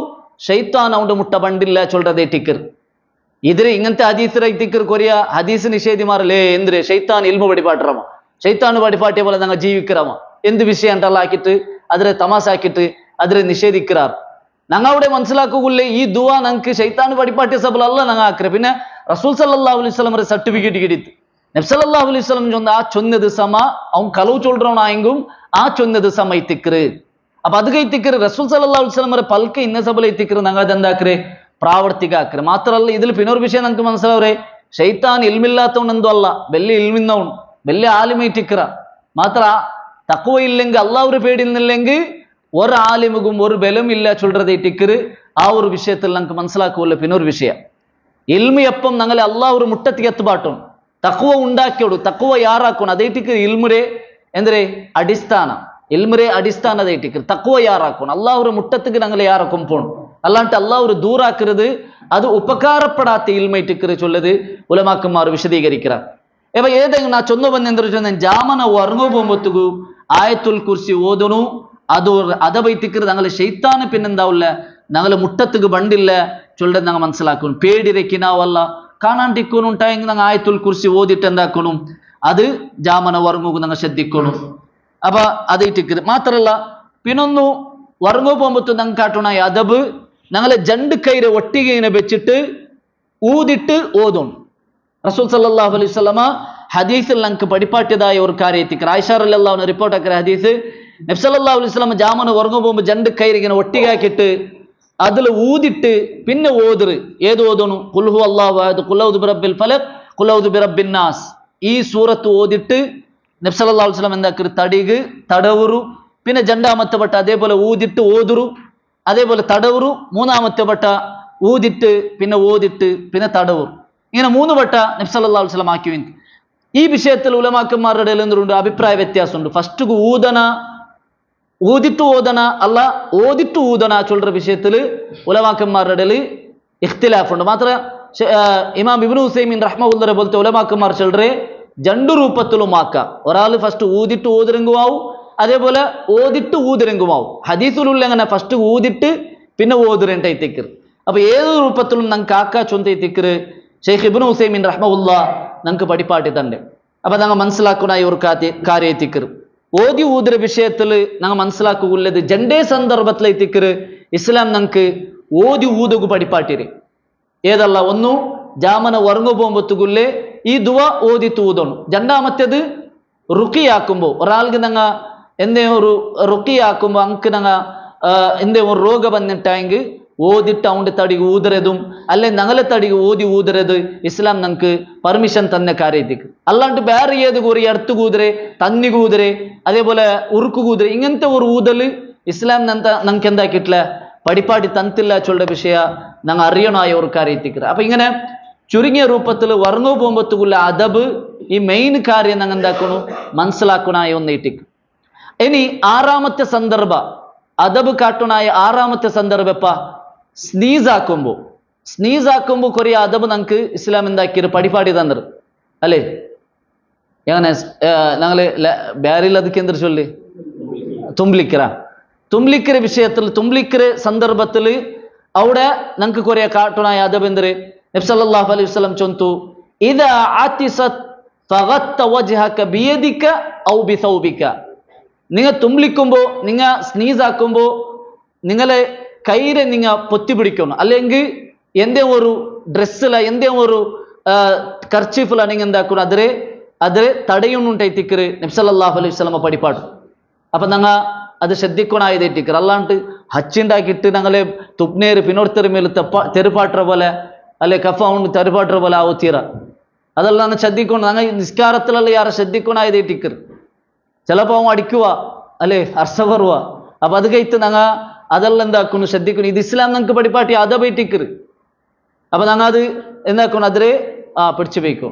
ശൈത്താൻ അവന്റെ മുട്ട ബണ്ടില്ല ചൊല്ലതേ ടിക്കർ. ഇതിൽ ഇങ്ങനത്തെ ഹദീസ് ടിക്കർ കൊറിയ ഹദീസ് നിഷേധിമാറല്ലേ എന്തിരെ ശൈത്താൻ ഇൽമു പഠിപ്പാട്ടറമ ശൈത്താൻ പഠിപ്പാട്ടിയ പോലെ ഞങ്ങൾ ജീവിക്കറമ എന്ത് വിഷയം ഉണ്ടല്ലാക്കിട്ട് അതിരെ തമാസാക്കിട്ട് അതിരെ നിഷേധിക്കാർ. ഞങ്ങൾ അവിടെ മനസ്സിലാക്കുകയില്ലേ ഈ ദുആ ഞങ്ങൾക്ക് ശൈത്താൻ പഠിപ്പാട്ടിയ സബലല്ല ഞങ്ങൾ ആക്കറ. പിന്നെ റസൂൽ സല്ലല്ലാഹു അലൈഹി വസല്ലം സർട്ടിഫിക്കറ്റ് കിട്ടിയിട്ട് നബി സല്ലല്ലാഹു അലൈഹി വസല്ലം ചൊന്ന ആ ചൊന്നത് സമ അവൻ കലവ് ചൊല്റവനായെങ്കും ആ ചൊന്നത് സമ ഇത്തിക്കറ്. അപ്പൊ അത് കൈത്തിക്കറ് റസൂൽ സല്ലല്ലാഹു അലൈഹി വസല്ലം പൽക്ക് ഇന്ന സബല ഇത്തിക്കറ് ഞങ്ങൾ അതെന്താക്കറ് പ്രാവർത്തിക ആക്കറ്. മാത്രമല്ല ഇതിൽ പിന്നൊരു വിഷയം നമുക്ക് മനസ്സിലാവേ ശൈത്താൻ ഇൽമില്ലാത്തവണ് എന്തോ അല്ല വലിയ ഇൽമിന്നവണ് വലിയ ആലിമൈറ്റിക്കറ. മാത്ര തഖ്വ ഇല്ലെങ്കിൽ അള്ളാഹുവിനെ പേടിയുന്നില്ലെങ്കിൽ ഒരു ആലിമുകും ഒരു ബലം ഇല്ല ചൊല്ലതേ ടിക്കറ്. ആ ഒരു വിഷയത്തിൽ നമുക്ക് മനസ്സിലാക്കുമല്ലോ പിന്നൊരു വിഷയം ഇൽമി എപ്പം ഞങ്ങളെ അള്ളാഹു മുട്ടത്തിക്ക് എത്തുപാട്ടും തഖ്വ ഉണ്ടാക്കിയോಡು തഖ്വ ಯಾರಾಕೋಣ ಅದೇ ಟಿಕ್ಕರ್ ಇಲ್ಮುರೆ ಎಂದ್ರೆ ಅಡಿಸ್ಥಾನ ಇಲ್ಮುರೆ ಅಡಿಸ್ಥಾನ ಅದೇ ಟಿಕ್ಕರ್ ತഖ്വ ಯಾರಾಕೋಣ ಅಲ್ಲಾಹ್ರ ಮುಟ್ಟத்துக்கு ഞങ്ങളെ யாராக்கும் போணும் അല്ലാണ്ട് അല്ലാഹു ദൂരാക്കുന്നത് അത് ഉപകാരപ്പെടാത്ത ഇൽമൈ ടിക്കർ ചൊല്ലത് ഉലമാക്കന്മാർ വിശദീകരിക്கிறார். ഇപ്പൊ ഏതെങ്കിലും ആ ചൊന്നു ಬಂದೆಂದ್ರೆ ಜಾಮನ ഉറങ്ങു പോകുമ്പോഴത്തേക്ക് ആയത്തുൽ കുർസി ഓതുന്നു അത് അതബൈത്തിക്കർ ഞങ്ങളെ ശൈത്താന് പിന്നെന്താവില്ല ഞങ്ങളെ മുട്ടத்துக்கு ബണ്ടില്ല ചൊല്ലത് ഞങ്ങൾ മനസ്സിലാക്കണം. പേടിരക്കിനാവല്ല കാണാണ്ടിക്കോനും ഉണ്ടായെങ്കിൽ ഞങ്ങൾ ആയത്തുൽ കുർസി ഓതിട്ട് എന്താക്കണം അത് ജാമന ഉറങ്ങു ഞങ്ങൾ ശ്രദ്ധിക്കണം. അപ്പൊ അതേ ടിക്കർ മാത്രല്ല പിന്നൊന്നു ഉറങ്ങു പോകുമ്പോൾ ഞങ്ങൾ കാട്ടണ അതബ് ഞങ്ങളെ ജണ്ട് കൈരെ ഒട്ടികയിനെ വെച്ചിട്ട് ഊതിട്ട് ഓതും. റസൂൽ സല്ലല്ലാഹു അലൈഹി വസല്ലമ ഹദീസിൽ ഞങ്ങൾക്ക് പഠിപ്പാട്ടിയതായ ഒരു കാര്യത്തിക്ക് ആയിഷ റളിയല്ലാഹു അൻഹ റിപ്പോർട്ട് ആക്കിയ ഹദീസ് നബി സല്ലല്ലാഹു അലൈഹി വസല്ലമ ജാമന ഉറങ്ങു പോകുമ്പോൾ ജണ്ട് കൈരെ ഇങ്ങനെ ഒട്ടികാക്കിയിട്ട് അതിൽ ഊതിട്ട് പിന്നെ ഓതുറ് ഏത് ഓതണു ഖുൽ ഹു അല്ലാഹു അഹദ് ഖുൽ ഔദു ബിറബ്ബിൽ ഫലഖ് ഖുൽ ഔദു ബിറബ്ബിൻ നാസ് ഈ സൂറത്ത് ഓതിട്ട് നബി സല്ലല്ലാഹു അലൈഹി വസല്ലം എന്താക്കറ് തടിക് തടവുറു പിന്നെ രണ്ടാമത്തെ വട്ട അതേപോലെ ഊതിട്ട് ഓതുറു അതേപോലെ തടവുറു മൂന്നാമത്തെ വട്ട ഊതിട്ട് പിന്നെ ഓതിട്ട് പിന്നെ തടവുറു ഇങ്ങനെ 3 വട്ട നബി സല്ലല്ലാഹു അലൈഹി വസല്ലം ആക്കി. ഈ വിഷയത്തിൽ ഉലമാക്കന്മാരുടെ ഇടയിൽ എന്തുണ്ട് അഭിപ്രായ വ്യത്യാസമുണ്ട്. ഫസ്റ്റ് ഊതന ഊതിട്ട് ഓതന അല്ല ഓതിട്ട് ഊതന ചൊല്ലുന്ന വിഷയത്തിൽ ഉലമാക്കന്മാരുടെ ഇടയിൽ ഇഖ്തിലാഫുണ്ട്. മാത്ര ഇമാം ഇബ്നു ഉസൈമീൻ റഹ്മഹുല്ലാഹി പോലത്തെ ഉലമാക്കന്മാർ ചൊല്ലറെ 2 രൂപത്തിലും ആക്കാം. ഒരാൾ ഫസ്റ്റ് ഊതിട്ട് ഓതിരങ്കുമാവും അതേപോലെ ഓതിട്ട് ഊതിരങ്കുമാവും. ഹദീസിലുള്ള അങ്ങനെ ഫസ്റ്റ് ഊതിട്ട് പിന്നെ ഓതിരണ്ടൈത്തിക്കർ. അപ്പൊ ഏത് രൂപത്തിലും ഞങ്ങൾക്ക് ആക്കാ ചൊന്തൈത്തിക്കർ ഷെയ്ഖ് ഇബ്നു ഉസൈമീൻ റഹ്മഹുല്ലാഹ് ഞങ്ങൾക്ക് പഠിപ്പാട്ടി തന്നെ. അപ്പൊ ഞങ്ങൾ മനസ്സിലാക്കുന്ന ഈ ഒരു കാര്യത്തിക്കർ ഓതി ഊതിര വിഷയത്തിൽ ഞങ്ങൾ മനസ്സിലാക്കുകയുള്ളത് ജണ്ടേ സന്ദർഭത്തിലെത്തിക്കർ ഇസ്ലാം ഞങ്ങൾക്ക് ഓതി ഊതുക പഠിപ്പാട്ടിരെ ഏതല്ല ഒന്നു ജാമന ഉറങ്ങു പോകുമ്പോഴത്തേക്കുള്ളേ ഈ ദുആ ഓതിട്ട് ഊതണം. രണ്ടാമത്തേത് റുക്കിയാക്കുമ്പോ ഒരാൾക്ക് ഞങ്ങ എന്തേ ഒരു റുക്കിയാക്കുമ്പോ അങ്ക് ഞങ്ങ എന്തേ ഒരു രോഗ വന്നിട്ടായെങ്കിൽ ഓതിട്ട് അവന്റെ തടിക്ക് ഊതരതും അല്ലെ ഞങ്ങളെ തടിക്ക് ഓതി ഊതരത് ഇസ്ലാം ഞങ്ങൾക്ക് പെർമിഷൻ തന്നെ കാര്യത്തിക്ക്. അല്ലാണ്ട് വേറെ ഏത് കൂറി അടുത്ത് കൂതരെ തന്നി കൂതരെ അതേപോലെ ഉറുക്ക് കൂതരെ ഇങ്ങനത്തെ ഒരു ഊതല് ഇസ്ലാം ഞങ്ങൾക്ക് എന്താക്കിയിട്ടില്ല പഠിപ്പാട്ടി തന്നില്ല ചൊല്ലുന്ന വിഷയ ഞങ്ങൾ അറിയണായ ഒരു കാര്യത്തിക്കറ്. അപ്പൊ ഇങ്ങനെ ചുരുങ്ങിയ രൂപത്തിൽ വർങ്ങു പോകുമ്പോഴത്തേക്കുള്ള അദബ് ഈ മെയിൻ കാര്യം ഞങ്ങൾ എന്താക്കണു മനസ്സിലാക്കണായ ഒന്നേറ്റിക്ക്. ഇനി ആറാമത്തെ സന്ദർഭ അദബ് കാട്ടണായ ആറാമത്തെ സന്ദർഭപ്പ സ്നീസാക്കുമ്പോ കുറേ അദബ് നമുക്ക് ഇസ്ലാം എന്താക്കിയൊരു പടിപാടി തന്നത് അല്ലേ? എങ്ങനെ ഞങ്ങള് ബാരിൽ അതൊക്കെ എന്തൊരു ചൊല്ലി തുംലിക്കര വിഷയത്തിൽ തുംലിക്കര സന്ദർഭത്തിൽ അവിടെ ഞങ്ങൾക്ക് കുറേ കാട്ടണായ അദബ് എന്തൊരു നബി സല്ലല്ലാഹു അലൈഹി വസല്ലം ചൊന്തു ഇദാ ആതിസത് ഫഗത്ത വജ്ഹക ബിയദിക ഔ ബിസൗബിക. നിങ്ങൾ തുംലിക്കുമ്പോ നിങ്ങൾ സ്നീസാക്കുമ്പോ നിങ്ങളെ കൈരെ നിങ്ങൾ പൊത്തിപ്പിടിക്കണം, അല്ലെങ്കിൽ എന്തേ ഒരു ഡ്രസ്സില എന്തേ ഒരു കർച്ചീഫില നിങ്ങൾ എന്താക്കണം അതിരെ തടയുന്നുണ്ടായിത്തിക്കറ് നബി സല്ലല്ലാഹു അലൈഹി വസല്ലം പടിപ്പാട്. അപ്പൊ ഞങ്ങൾ അത് ശ്രദ്ധിക്കണായതേറ്റിക്കറ്. അല്ലാണ്ട് ഹച്ചുണ്ടാക്കിയിട്ട് ഞങ്ങളെ തുപ്നേര് പിന്നോർത്തര മേൽ തെരുപ്പാട്ടറ പോലെ അല്ലെ കഫൗണ്ട് തെരുപ്പാട്ടറ പോലെ ആവോ തീര. അതെല്ലാം ശ്രദ്ധിക്കണം. ഞങ്ങൾ നിസ്കാരത്തിലുള്ള യാറെ ശ്രദ്ധിക്കണായതേറ്റിക്കറ്. ചിലപ്പോൾ അവൻ അടിക്കുക അല്ലെ അർസ വരുക. അപ്പൊ അത് കഴിത്ത് ഞങ്ങൾ അതെല്ലാം എന്താക്കുന്നു ശ്രദ്ധിക്കുന്നു. ഇത് ഇസ്ലാം ഞങ്ങൾക്ക് പടിപ്പാട്ടി അതപേറ്റിക്കറ്. അപ്പൊ ഞങ്ങൾ അത് എന്താക്കണം അതിരെ പിടിച്ചു വയ്ക്കും.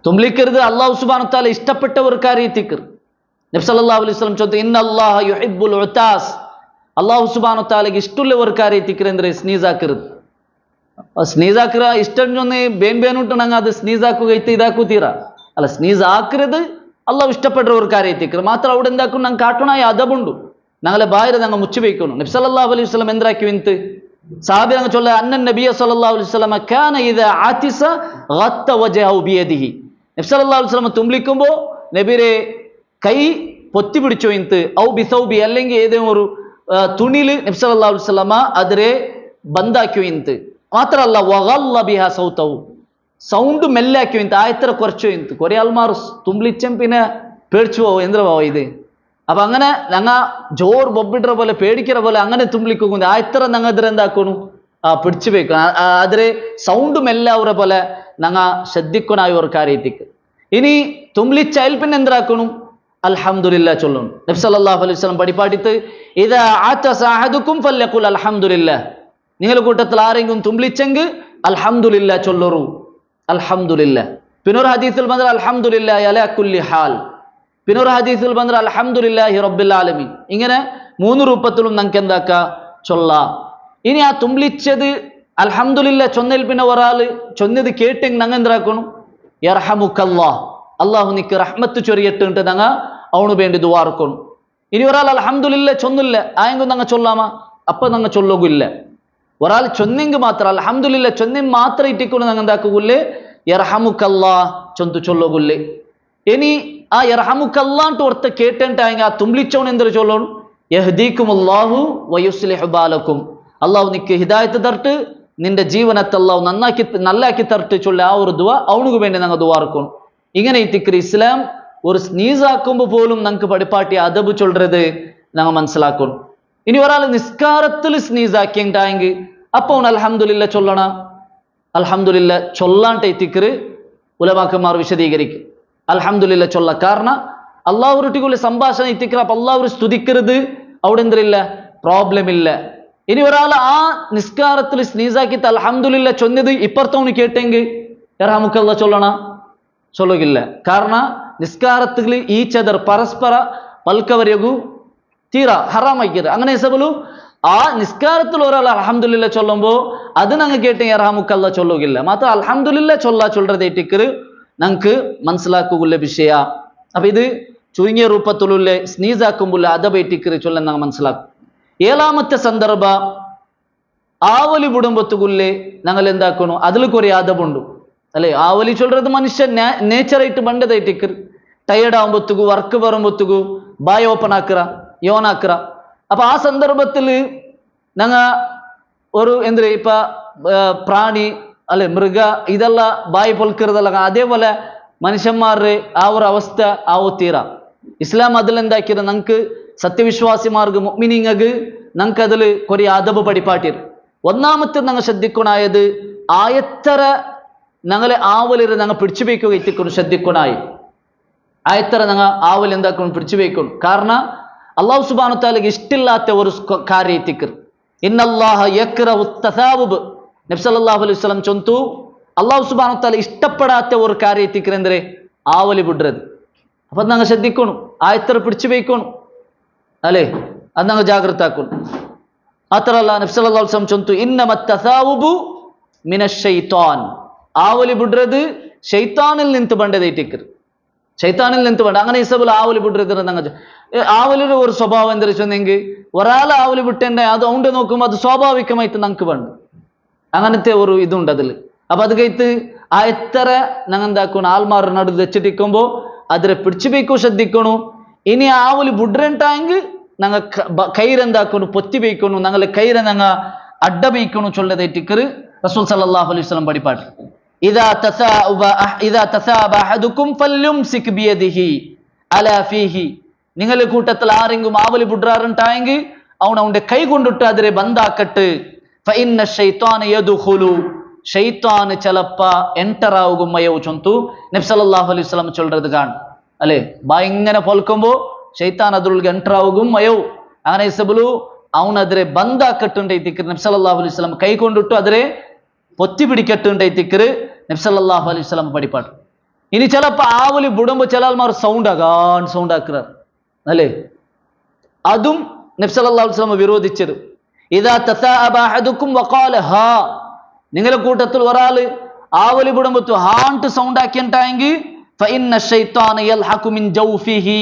തുംലിക്കരുത്. അള്ളാഹു സുബ്ഹാനഹു വ തആല ഇഷ്ടപ്പെട്ട ഒരു കാര്യത്തിക്കറ്. നബി സല്ലല്ലാഹു അലൈഹി വസല്ലം ചോദിച്ചു ഇന്നല്ലാഹ യുഹിബ്ബുൽ ഉതാസ്. അള്ളാഹു സുബ്ഹാനഹു വ തആലക്ക് ഇഷ്ടമുള്ള ഒരു കാര്യത്തിക്കറ് എന്ത് സ്നീസാക്കരുത്. സ്നീസാക്കറ ഇഷ്ടം ചൊന്ന് ബേൻബേനുട്ട് ഞങ്ങൾ അത് സ്നീസാക്കുക ഇതാക്കൂ തീര അല്ല. സ്നീസ് ആക്കരുത് അള്ളാഹു ഇഷ്ടപ്പെട്ട ഒരു കാര്യത്തിക്കറ്. മാത്രം അവിടെ എന്താക്കും ഞങ്ങൾ കാട്ടണായ അദബുണ്ട്. ഞങ്ങളെ ബാഹിര ഞങ്ങൾ മുച്ചു വയ്ക്കണം. നബി സല്ലല്ലാഹു അലൈഹി വസല്ലം എന്താക്കി വിന്ത് സാബി ഞങ്ങൾ ചൊല്ല അന്നൻ നബിയ സല്ലല്ലാഹു അലൈഹി വസല്ലം കാന ഇദാ ആതിസ ഗത്ത വജ്ഹഹു ബിയദിഹി. നബി സല്ലല്ലാഹു അലൈഹി വസല്ലം തുംലിക്കുമ്പോൾ നബിയെ കൈ പൊത്തി പിടിച്ചോ ഇൻത്ത് ഔ ബിസൗബി അല്ലെങ്കിൽ ഏതെങ്കിലും ഒരു തുണിയിൽ നബി സല്ലല്ലാഹു അലൈഹി വസല്ലം അതിരെ ബന്ധാക്കിയോ ഇൻത്ത്. മാത്രമല്ല വഗല്ല ബിഹാ സൗതഹു സൗണ്ട് മെല്ലാക്കിയോ ഇൻത്ത് ആയത്ര കുറച്ചോ ഇൻത്ത്. കുറേ ആൾമാർ തുംലിച്ചും പിന്നെ പേടിച്ചു പോവോ എന്തിനാ പോവോ ഇത്. അപ്പൊ അങ്ങനെ ഞങ്ങ ജോർ ബൊബിടുற പോലെ പേടിக்கிற പോലെ അങ്ങനെ തുംലിക്കുന്നു ആയത്ര ഞങ്ങൾ അതിരെ എന്താക്കണു പിടിച്ചു വെക്കണം. അതിരെ സൗണ്ടും എല്ലാവരെ പോലെ ഞങ്ങൾ ശ്രദ്ധിക്കണായ ഒരു കാര്യത്തിക്ക്. ഇനി തുംലിച്ചാൽ പിന്നെ എന്താക്കണു അൽഹംദുലില്ലാ ചൊല്ലണം. നബി സല്ലല്ലാഹു അലൈഹി വസല്ലം പടിപ്പാട്ടിത്ത് ഇദാ ആതസ അഹദുക്കും ഫല്യഖുൽ അൽഹംദുലില്ലാ. നിങ്ങളുടെ കൂട്ടത്തിൽ ആരെങ്കിലും തുംലിച്ചെങ്കിൽ അൽഹംദുലില്ലാ ചൊല്ലറു. അൽഹംദുലില്ലാ. പിന്നൊരു ഹദീസിൽ പറഞ്ഞ അൽഹംദുലില്ലാഹി അലാ കുല്ലി ഹാൽ. പിന്നൊരു ഹദീസിൽ പറഞ്ഞ അൽഹംദുലില്ലാഹി റബ്ബിൽ ആലമീൻ. ഇങ്ങനെ മൂന്ന് രൂപത്തിലും നമുക്ക് എന്താക്ക ചൊല്ല. ഇനി ആ തുംലിച്ചത് അൽഹംദുലില്ലാ ചൊന്നതിൽ പിന്നെ ഒരാൾ ചൊന്നത് കേട്ടെങ്കിൽ ഞങ്ങൾ എന്താക്കണം യർഹമുക്കല്ലാഹ് അള്ളാഹു നിക്ക് റഹ്മത്ത് ചൊരിയട്ടിട്ട് ഞങ്ങൾ അവന് വേണ്ടി ദുആർക്കണം. ഇനി ഒരാൾ അൽഹംദുലില്ലാ ചൊന്നില്ല ആയെങ്കിൽ ഞങ്ങൾ ചൊല്ലാമ അപ്പൊ ഞങ്ങൾ ചൊല്ലുകില്ല. ഒരാൾ ചൊന്നെങ്കിൽ മാത്രം അൽഹംദുലില്ലാ ചൊന്നി മാത്രം ഇട്ടിക്കൊണ്ട് ഞങ്ങൾ എന്താക്കുകില്ലേ യർഹമുക്കല്ലാഹ് ചൊന്തു ചൊല്ലുകില്ലേ. ഇനി ആ യർഹമുക്കല്ലാണ്ട് ഓർത്ത കേട്ടിട്ടായെങ്കിൽ ആ തുംലിച്ചവൻ എന്തൊരു ചൊല്ലണം യഹ്ദീകുമുല്ലാഹു വയുസ്ലിഹു ബാലക്കും. അള്ളാഹു നിക്ക് ഹിദായത്ത് തരട്ട് നിന്റെ ജീവനത്തെ അള്ളാഹു നല്ലാക്കി തരട്ട് ചൊല്ല ആ ഒരു ദുആ അവനുക്ക് വേണ്ടി ഞങ്ങൾ ദുആർക്കണം. ഇങ്ങനെ ഇത്തിക്കറി ഇസ്ലാം ഒരു സ്നീസാക്കുമ്പോൾ പോലും ഞങ്ങൾക്ക് പടിപ്പാട്ടി അദബ് ചൊല്ലത് ഞങ്ങൾ മനസ്സിലാക്കണം. ഇനി ഒരാൾ നിസ്കാരത്തിൽ സ്നീസാക്കിണ്ടായെങ്കിൽ അപ്പൊ അവൻ അൽഹംദുലില്ലാ ചൊല്ലണ. അൽഹംദുലില്ലാ ചൊല്ലാണ്ട് ഇത്തിക്കറ് ഉലമാക്കന്മാർ വിശദീകരിക്കും. അൽഹംദുലില്ലാ ചൊല്ല കാരണം അള്ളാഹുരുട്ടിക്കുള്ള സംഭാഷണം ഇത്തിക്കറ. അപ്പൊ അള്ളാഹു സ്തുതിക്കരുത് അവിടെ എന്തില്ല പ്രോബ്ലം ഇല്ല. ഇനി ഒരാൾ ആ നിസ്കാരത്തിൽ സ്നീസാക്കിയിട്ട് അൽഹംദുലില്ലാ ചൊന്നത് ഇപ്പുറത്തവന് കേട്ടെങ്കിൽ യർഹമുക്കല്ലാ ചൊല്ലണ ചൊല്ലുകില്ല. കാരണം നിസ്കാരത്തിൽ ഈ ചെതർ പരസ്പര പൽക്കവരകു തീര ഹറാമാക്കിയത്. അങ്ങനെ സബലു ആ നിസ്കാരത്തിൽ ഒരാൾ അൽഹംദുലില്ലാ ചൊല്ലുമ്പോ അത് ഞങ്ങൾ കേട്ടെങ്കിൽ യർഹമുക്കല്ലാ ചൊല്ലുകില്ല. മാത്രം അൽഹംദുലില്ലാ ചൊല്ലതേറ്റിക്കറ് ഞങ്ങൾക്ക് മനസ്സിലാക്കുള്ള വിഷയ. അപ്പൊ ഇത് ചുരുങ്ങിയ രൂപത്തിലുള്ള സ്നീസാക്കുമ്പോൾ അതബേറ്റിക്കറ് ചൊല്ലാൻ ഞങ്ങൾ മനസ്സിലാക്കും. ഏഴാമത്തെ സന്ദർഭ ആവലി വിടുമ്പത്തുകുല്ലേ ഞങ്ങൾ എന്താക്കണു അതിൽ കുറെ അതബുണ്ട് അല്ലെ. ആവലി ചൊല്ലത് മനുഷ്യൻ നേച്ചറായിട്ട് ബണ്ടതായിട്ടിക്കറ്. ടയേർഡ് ആകുമ്പോത്തുകു വർക്ക് വരുമ്പോത്തുകു ബായ് ഓപ്പൺ ആക്കറ യോനാക്കറ. അപ്പൊ ആ സന്ദർഭത്തിൽ ഞങ്ങ ഒരു എന്ത് ഇപ്പൊ പ്രാണി അല്ലെ മൃഗ ഇതെല്ല ബായ് പൊൽക്കരുതല്ല. അതേപോലെ മനുഷ്യന്മാരുടെ ആ ഒരു അവസ്ഥ ആവോ തീര. ഇസ്ലാം അതിലെന്താക്കിയത് ഞങ്ങൾക്ക് സത്യവിശ്വാസിമാർക്ക് മുഅ്മിനീങ്ങൾക്ക് ഞങ്ങൾക്ക് അതിൽ കുറെ അദബ് പടിപ്പാട്ടിയത്. ഒന്നാമത്തെ ഞങ്ങൾ ശ്രദ്ധിക്കണായത് ആയത്തര ഞങ്ങളെ ആവലിൽ ഞങ്ങൾ പിടിച്ചു വയ്ക്കുക എത്തിക്കണം ശ്രദ്ധിക്കണായി. ആയത്തര ഞങ്ങൾ ആവൽ എന്താക്കണം പിടിച്ചു വയ്ക്കണം. കാരണം അള്ളാഹു സുബ്ഹാനഹു വ തആലക്ക് ഇഷ്ടമില്ലാത്ത ഒരു കാര്യം എത്തിക്കർ. ഇന്നല്ലാഹ യക്റഹു തസാവുബ്. നബി സല്ലല്ലാഹു അലൈഹി വസല്ലം ചൊന്തു, അല്ലാഹു സുബ്ഹാനഹു വ തആല ഇഷ്ടപ്പെടാത്ത ഒരു കാര്യത്തിക്ക് എന്തിരെ ആവലി ಬಿಡ್றது. അപ്പൊ അത് ഞങ്ങൾ ശ്രദ്ധിക്കണം, ആയത്തറ പിടിച്ചു വയ്ക്കണം അല്ലേ, അത് ഞങ്ങൾ ജാഗ്രത ആക്കണം. മാത്രമല്ല നബി സല്ലല്ലാഹു അലൈഹി വസല്ലം ചൊന്തു, ഇന്നമത് തസാവുബു മിനശ് ശൈത്താൻ. ആവലി ಬಿಡ್றது ಶೈತಾನಿൽ നിന്ന് ಬಂದದೈತಿಕ್ರು, ಶೈತಾನಿൽ നിന്ന് ಬಂದ. അങ്ങനെ ഇസബുൽ ആവലി ಬಿಡ್றது ഞങ്ങൾ ആവലിയുടെ ഒരു സ്വഭാവം എന്താ വെച്ചെങ്കിൽ ഒരാൾ ആവലി വിട്ടെന്നെ അത് ഉണ്ട് നോക്കുമ്പോൾ അത് സ്വാഭാവികമായിട്ട് നമുക്ക് വേണ്ട, അങ്ങനത്തെ ഒരു ഇതുണ്ട് അതിൽ. അപ്പൊ അത് കഴിത്ത് ആ എത്ര ഞങ്ങൾ എന്താക്കണം, ആൾമാർ നടുവ് വെച്ചിട്ടിരിക്കുമ്പോൾ അതിനെ പിടിച്ചു ബേക്കു ശ്രദ്ധിക്കണു. ഇനി ആവലി ബുഡ്രെണ്ടായെങ്കിൽ ഞങ്ങൾ കൈരെന്താക്കണു പൊത്തി ബേക്കണു, ഞങ്ങൾ കൈരെ ഞങ്ങൾ അഡ്ഡ ബേക്കണു ചൊല്ലതേറ്റിക്കറ് റസൂൽ സല്ലല്ലാഹു അലൈഹി വസല്ലം പഠിപ്പാട്ട്. ഇദാ തസാബ അഹദുക്കും ഫല്യുംസിക് ബിയദിഹി അലാ ഫീഹി. നിങ്ങളുടെ കൂട്ടത്തിൽ ആരെങ്കിലും ആവലി ബുഡ്രാറുണ്ടായെങ്കിൽ അവന്റെ കൈ കൊണ്ടിട്ട് അതിനെ ബന്ധാക്കട്ട്. ഫഇന്ന ശൈത്താന യദ്ഖുലു. ഷെയ്ത്താൻ ചിലപ്പ എൻറ്റർ ആകും മയവ് ചൊന്തു നബി സല്ലല്ലാഹു അലൈഹി വസല്ലം ചൊല്ലത് കാണും അല്ലേ. ഇങ്ങനെ പൊൽക്കുമ്പോ ഷെയ്ത്താൻ അതിലേക്ക് എൻറ്റർ ആകും മയവ്. അങ്ങനെ ഇസബുലു അവനതിരെ ബന്ധാക്കട്ടുണ്ടൈത്തിക്കർ നബി സല്ലല്ലാഹു അലൈഹി വസല്ലം കൈ കൊണ്ടിട്ട് അതിരെ പൊത്തി പിടിക്കട്ടുണ്ടൈത്തിക്കർ നബി സല്ലല്ലാഹു അലൈഹി വസല്ലം പഠിപ്പാട്ട്. ഇനി ചിലപ്പോ ആവലി ബുടുമ്പോ ചില ആൾമാർ സൗണ്ട് ആക്കുക അല്ലേ, അതും നബി സല്ലല്ലാഹു അലൈഹി വസല്ലം വിരോധിച്ചത്. ഇദാ തസാഅബ അഹദുക്കും വഖാല ഹാ. നിങ്ങളുടെ കൂട്ടത്തിൽ ഒരാൾ ആവലി ബുടുമ്പത്തു ഹാണ്ട് സൗണ്ട് ആക്കിയിട്ടായെങ്കിൽ ഫഇന്ന ശൈത്താന യൽഹഖു മിൻ ജൗഫിഹി.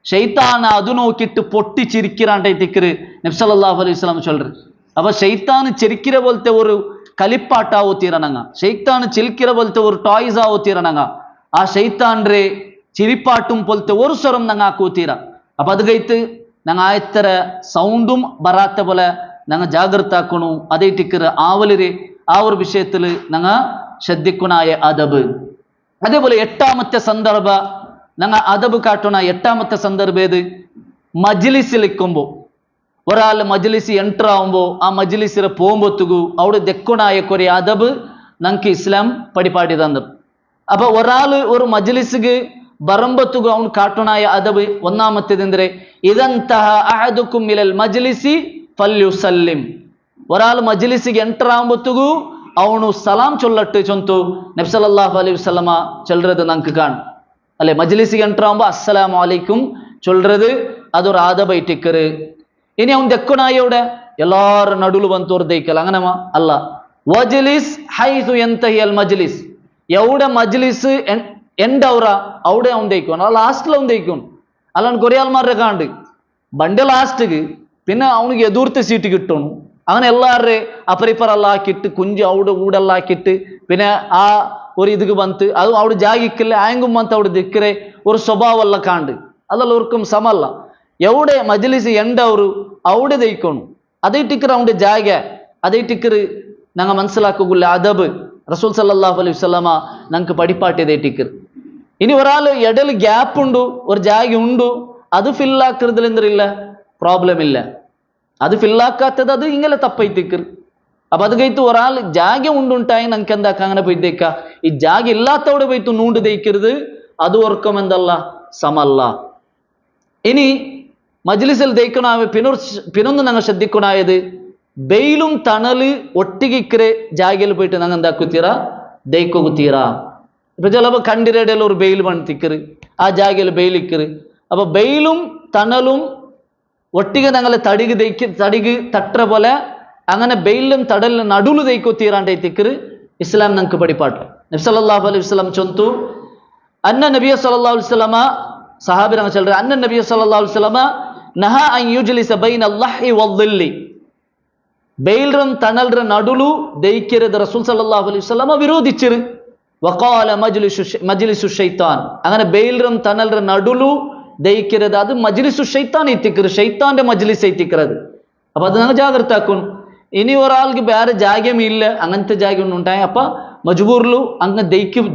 ഷെയ്ത്താൻ അത് നോക്കിയിട്ട് പൊട്ടി ചിരിക്കിറാണ്ടൈത്തിക്കറ് നബി സല്ലല്ലാഹു അലൈഹി വസല്ലം ചൊല്ലറ്. അപ്പൊ ഷെയ്ത്താൻ ചിരിക്കിற പോലത്തെ ഒരു കളിപ്പാട്ടാവോ തീരണങ്ങ, ഷെയ്ത്താൻ ചിരിക്കിற പോലത്തെ ഒരു ടോയ്സ് ആവോ തീരണങ്ങ, ആ ഷെയ്ത്താൻ്റെ ചിരിപ്പാട്ടും പോലത്തെ ഒരു സ്വരം ഞങ്ങൾ ആക്കൂത്തീര. അപ്പൊ അത് കഴിത്ത് ഞങ്ങൾ ആയത്തര സൗണ്ടും ബറാത്ത പോലെ ഞങ്ങൾ ജാഗ്രത ആക്കണു. അതേ ടിക്കറ് ആവലര് ആ ഒരു വിഷയത്തിൽ ഞങ്ങൾ ശ്രദ്ധിക്കണായ അദബ്. അതേപോലെ എട്ടാമത്തെ സന്ദർഭ ഞങ്ങൾ അദബ് കാട്ടണ എട്ടാമത്തെ സന്ദർഭ ഏത്, മജ്ലിസിലിരിക്കുമ്പോൾ ഒരാൾ മജ്ലിസ് എൻറ്റർ ആവുമ്പോൾ ആ മജ്ലിസിൽ പോകുമ്പോത്തുകു അവിടെ ദെക്കണായ കുറെ അദബ് ഞങ്ങൾക്ക് ഇസ്ലാം പഠിപ്പാടി തന്നു. അപ്പൊ ഒരാൾ ഒരു മജ്ലിസിക്ക് ബറമ്പത്തുക അവൻ കാട്ടണായ അദബ് ഒന്നാമത്തേതെന്തരെ, ഇദന്തഹ അഹദുക്കും ഇലൽ മജ്ലിസി ഫല്യുസല്ലിം. ഒരാൾ മജ്ലിസിಗೆ ಎಂಟರ್ ആവുമ്പോത്തുകു ಅವನು ಸಲಾം ചൊല്ലട്ട് ചൊന്തു നബി സല്ലല്ലാഹു അലൈഹി വസല്ലമ ചൊല്ലறது നമുക്ക് കാണും അല്ലെ. മജ്ലിസിಗೆ ಎಂಟರ್ ആവുമ്പോൾ അസ്സലാമു അലൈക്കും ചൊല്ലறது അതൊരു ആദബൈറ്റിക്കറ്. ഇനി അവൻ ദെക്കണായോടെ എല്ലാവരും നടുവിൽ വന്ന് തോർദയിക്കൽ അങ്ങനെ അല്ല. വജ്ലിസ് ഹൈസു യന്തഹി അൽ മജ്ലിസ്. എവിടെ മജ്ലിസ് എൻഡ് അവറ അവിടെ അവൻ ദയിക്കണം, ആ ലാസ്റ്റിൽ അവൻ ദയിക്കണം. അല്ലാണ്ട് കുറേ ആൾമാരുടെ കാണ്ട് ബണ്ട് ലാസ്റ്റിക്ക് പിന്നെ അവനിക്ക് എതിർത്ത് സീറ്റ് കിട്ടണം. അങ്ങനെ എല്ലാവരുടെ അപ്പറിപ്പറെല്ലാം ആക്കിയിട്ട് കുഞ്ച് അവിടെ ഊടെല്ലാം ആക്കിയിട്ട് പിന്നെ ആ ഒരു ഇതിക്ക് വന്ന് അത് അവിടെ ജാഗിക്കില്ല ആയെങ്കും വന്ന് അവിടെ ദിക്കറെ ഒരു സ്വഭാവമെല്ലാം കാണ്ട് അതെല്ലാം ഒർക്കും സമല്ല. എവിടെ മജ്ലിസ് എൻഡ് ಅವರು അവിടെ ദയിക്കണം, അതേ ടിക്കർ അവൻ്റെ ജാഗ, അതേ ടിക്കർ ഞങ്ങൾ മനസ്സിലാക്കുന്നില്ല അദബ് റസൂൽ സല്ലല്ലാഹു അലൈഹി വസല്ലമ ഞങ്ങൾക്ക് പഠിപ്പാട്ടിയതേ ടിക്കർ. ഇനി ഒരാൾ ഇടയിൽ ഗ്യാപ്പ് ഉണ്ട് ഒരു ജാഗ ഉണ്ട് അത് ഫില്ലാക്കുന്നതിൽ എന്തില്ല പ്രോബ്ലം ഇല്ല, അത് ഫില്ലാക്കാത്തത് അത് ഇങ്ങനെ തപ്പൈത്തിക്കർ. അപ്പൊ അത് കഴിത്ത് ഒരാൾ ജാഗ ഉണ്ടുണ്ടായി ഞങ്ങൾക്ക് എന്താക്കാം അങ്ങനെ പോയിത്തേക്ക. ഈ ജാഗ ഇല്ലാത്തവിടെ പോയിട്ട് നൂണ്ട് തയ്ക്കരുത്, അത് ഓർക്കും എന്തല്ല സമല്ല. ഇനി മജ്ലിസിൽ ദയിക്കണായ പിന്നൊന്ന് ഞങ്ങൾ ശ്രദ്ധിക്കണായത് ബെയിലും തണല് ഒട്ടിക്കിക്കരെ ജാഗയിൽ പോയിട്ട് ഞങ്ങൾ എന്താക്കുത്തീറ ദയിക്കൊകുത്തീറ. ഇപ്പൊ ചിലപ്പോൾ കണ്ടിൻ്റെ ഇടയിൽ ഒരു ബെയിൽ പണിത്തിക്കറ് ആ ജാഗയിൽ ബെയിലിക്കറ്. അപ്പൊ ബെയിലും തണലും ഒട്ടിಗೆ ഞങ്ങൾ തടിക് തട്ട പോലെ അങ്ങനെ ബെയിലും തടലിലും നടുവിൽ ദയിക്കൊത്തീറാണ്ടൈത്തിക്കറ് ഇസ്ലാം ഞങ്ങൾക്ക് പഠിപ്പാട്ട്. നബി സല്ലല്ലാഹു അലൈഹി വസല്ലം ചൊന്തു അന്ന നബിയ സല്ലല്ലാഹു അലൈഹി വസല്ലമ സഹാബി ഞങ്ങൾ ചൊല്ലറ് അന്ന നബിയ സല്ലല്ലാഹു അലൈഹി വസല്ലമ നഹാ അൻ യുജ്ലിസ ബൈന അല്ലാഹി വദ്ദില്ലി. ബെയിലും തണലിന്റെ നടുലു ദയിക്കരുത് റസൂൽ സല്ലല്ലാഹു അലൈഹി വസല്ലമ വിരോധിച്ചിரு. വഖാല മജ്ലിസു ഷൈത്താൻ. അങ്ങനെ ബെയിലും തണലിന്റെ നടുലു ദയിക്കരുത്, അത് മജ്ലിസു ഷൈത്താൻ എത്തിക്കരുത്, ഷൈത്താന്റെ മജ്ലിസ് എത്തിക്കരുത്. അപ്പൊ അത് ഞങ്ങൾ ജാഗ്രത ആക്കണം. ഇനി ഒരാൾക്ക് വേറെ ജാഗ്യമില്ല അങ്ങനത്തെ ജാഗ്യം ഒന്നുണ്ടായി അപ്പൊ മജ്ബൂർലു അങ്ങ്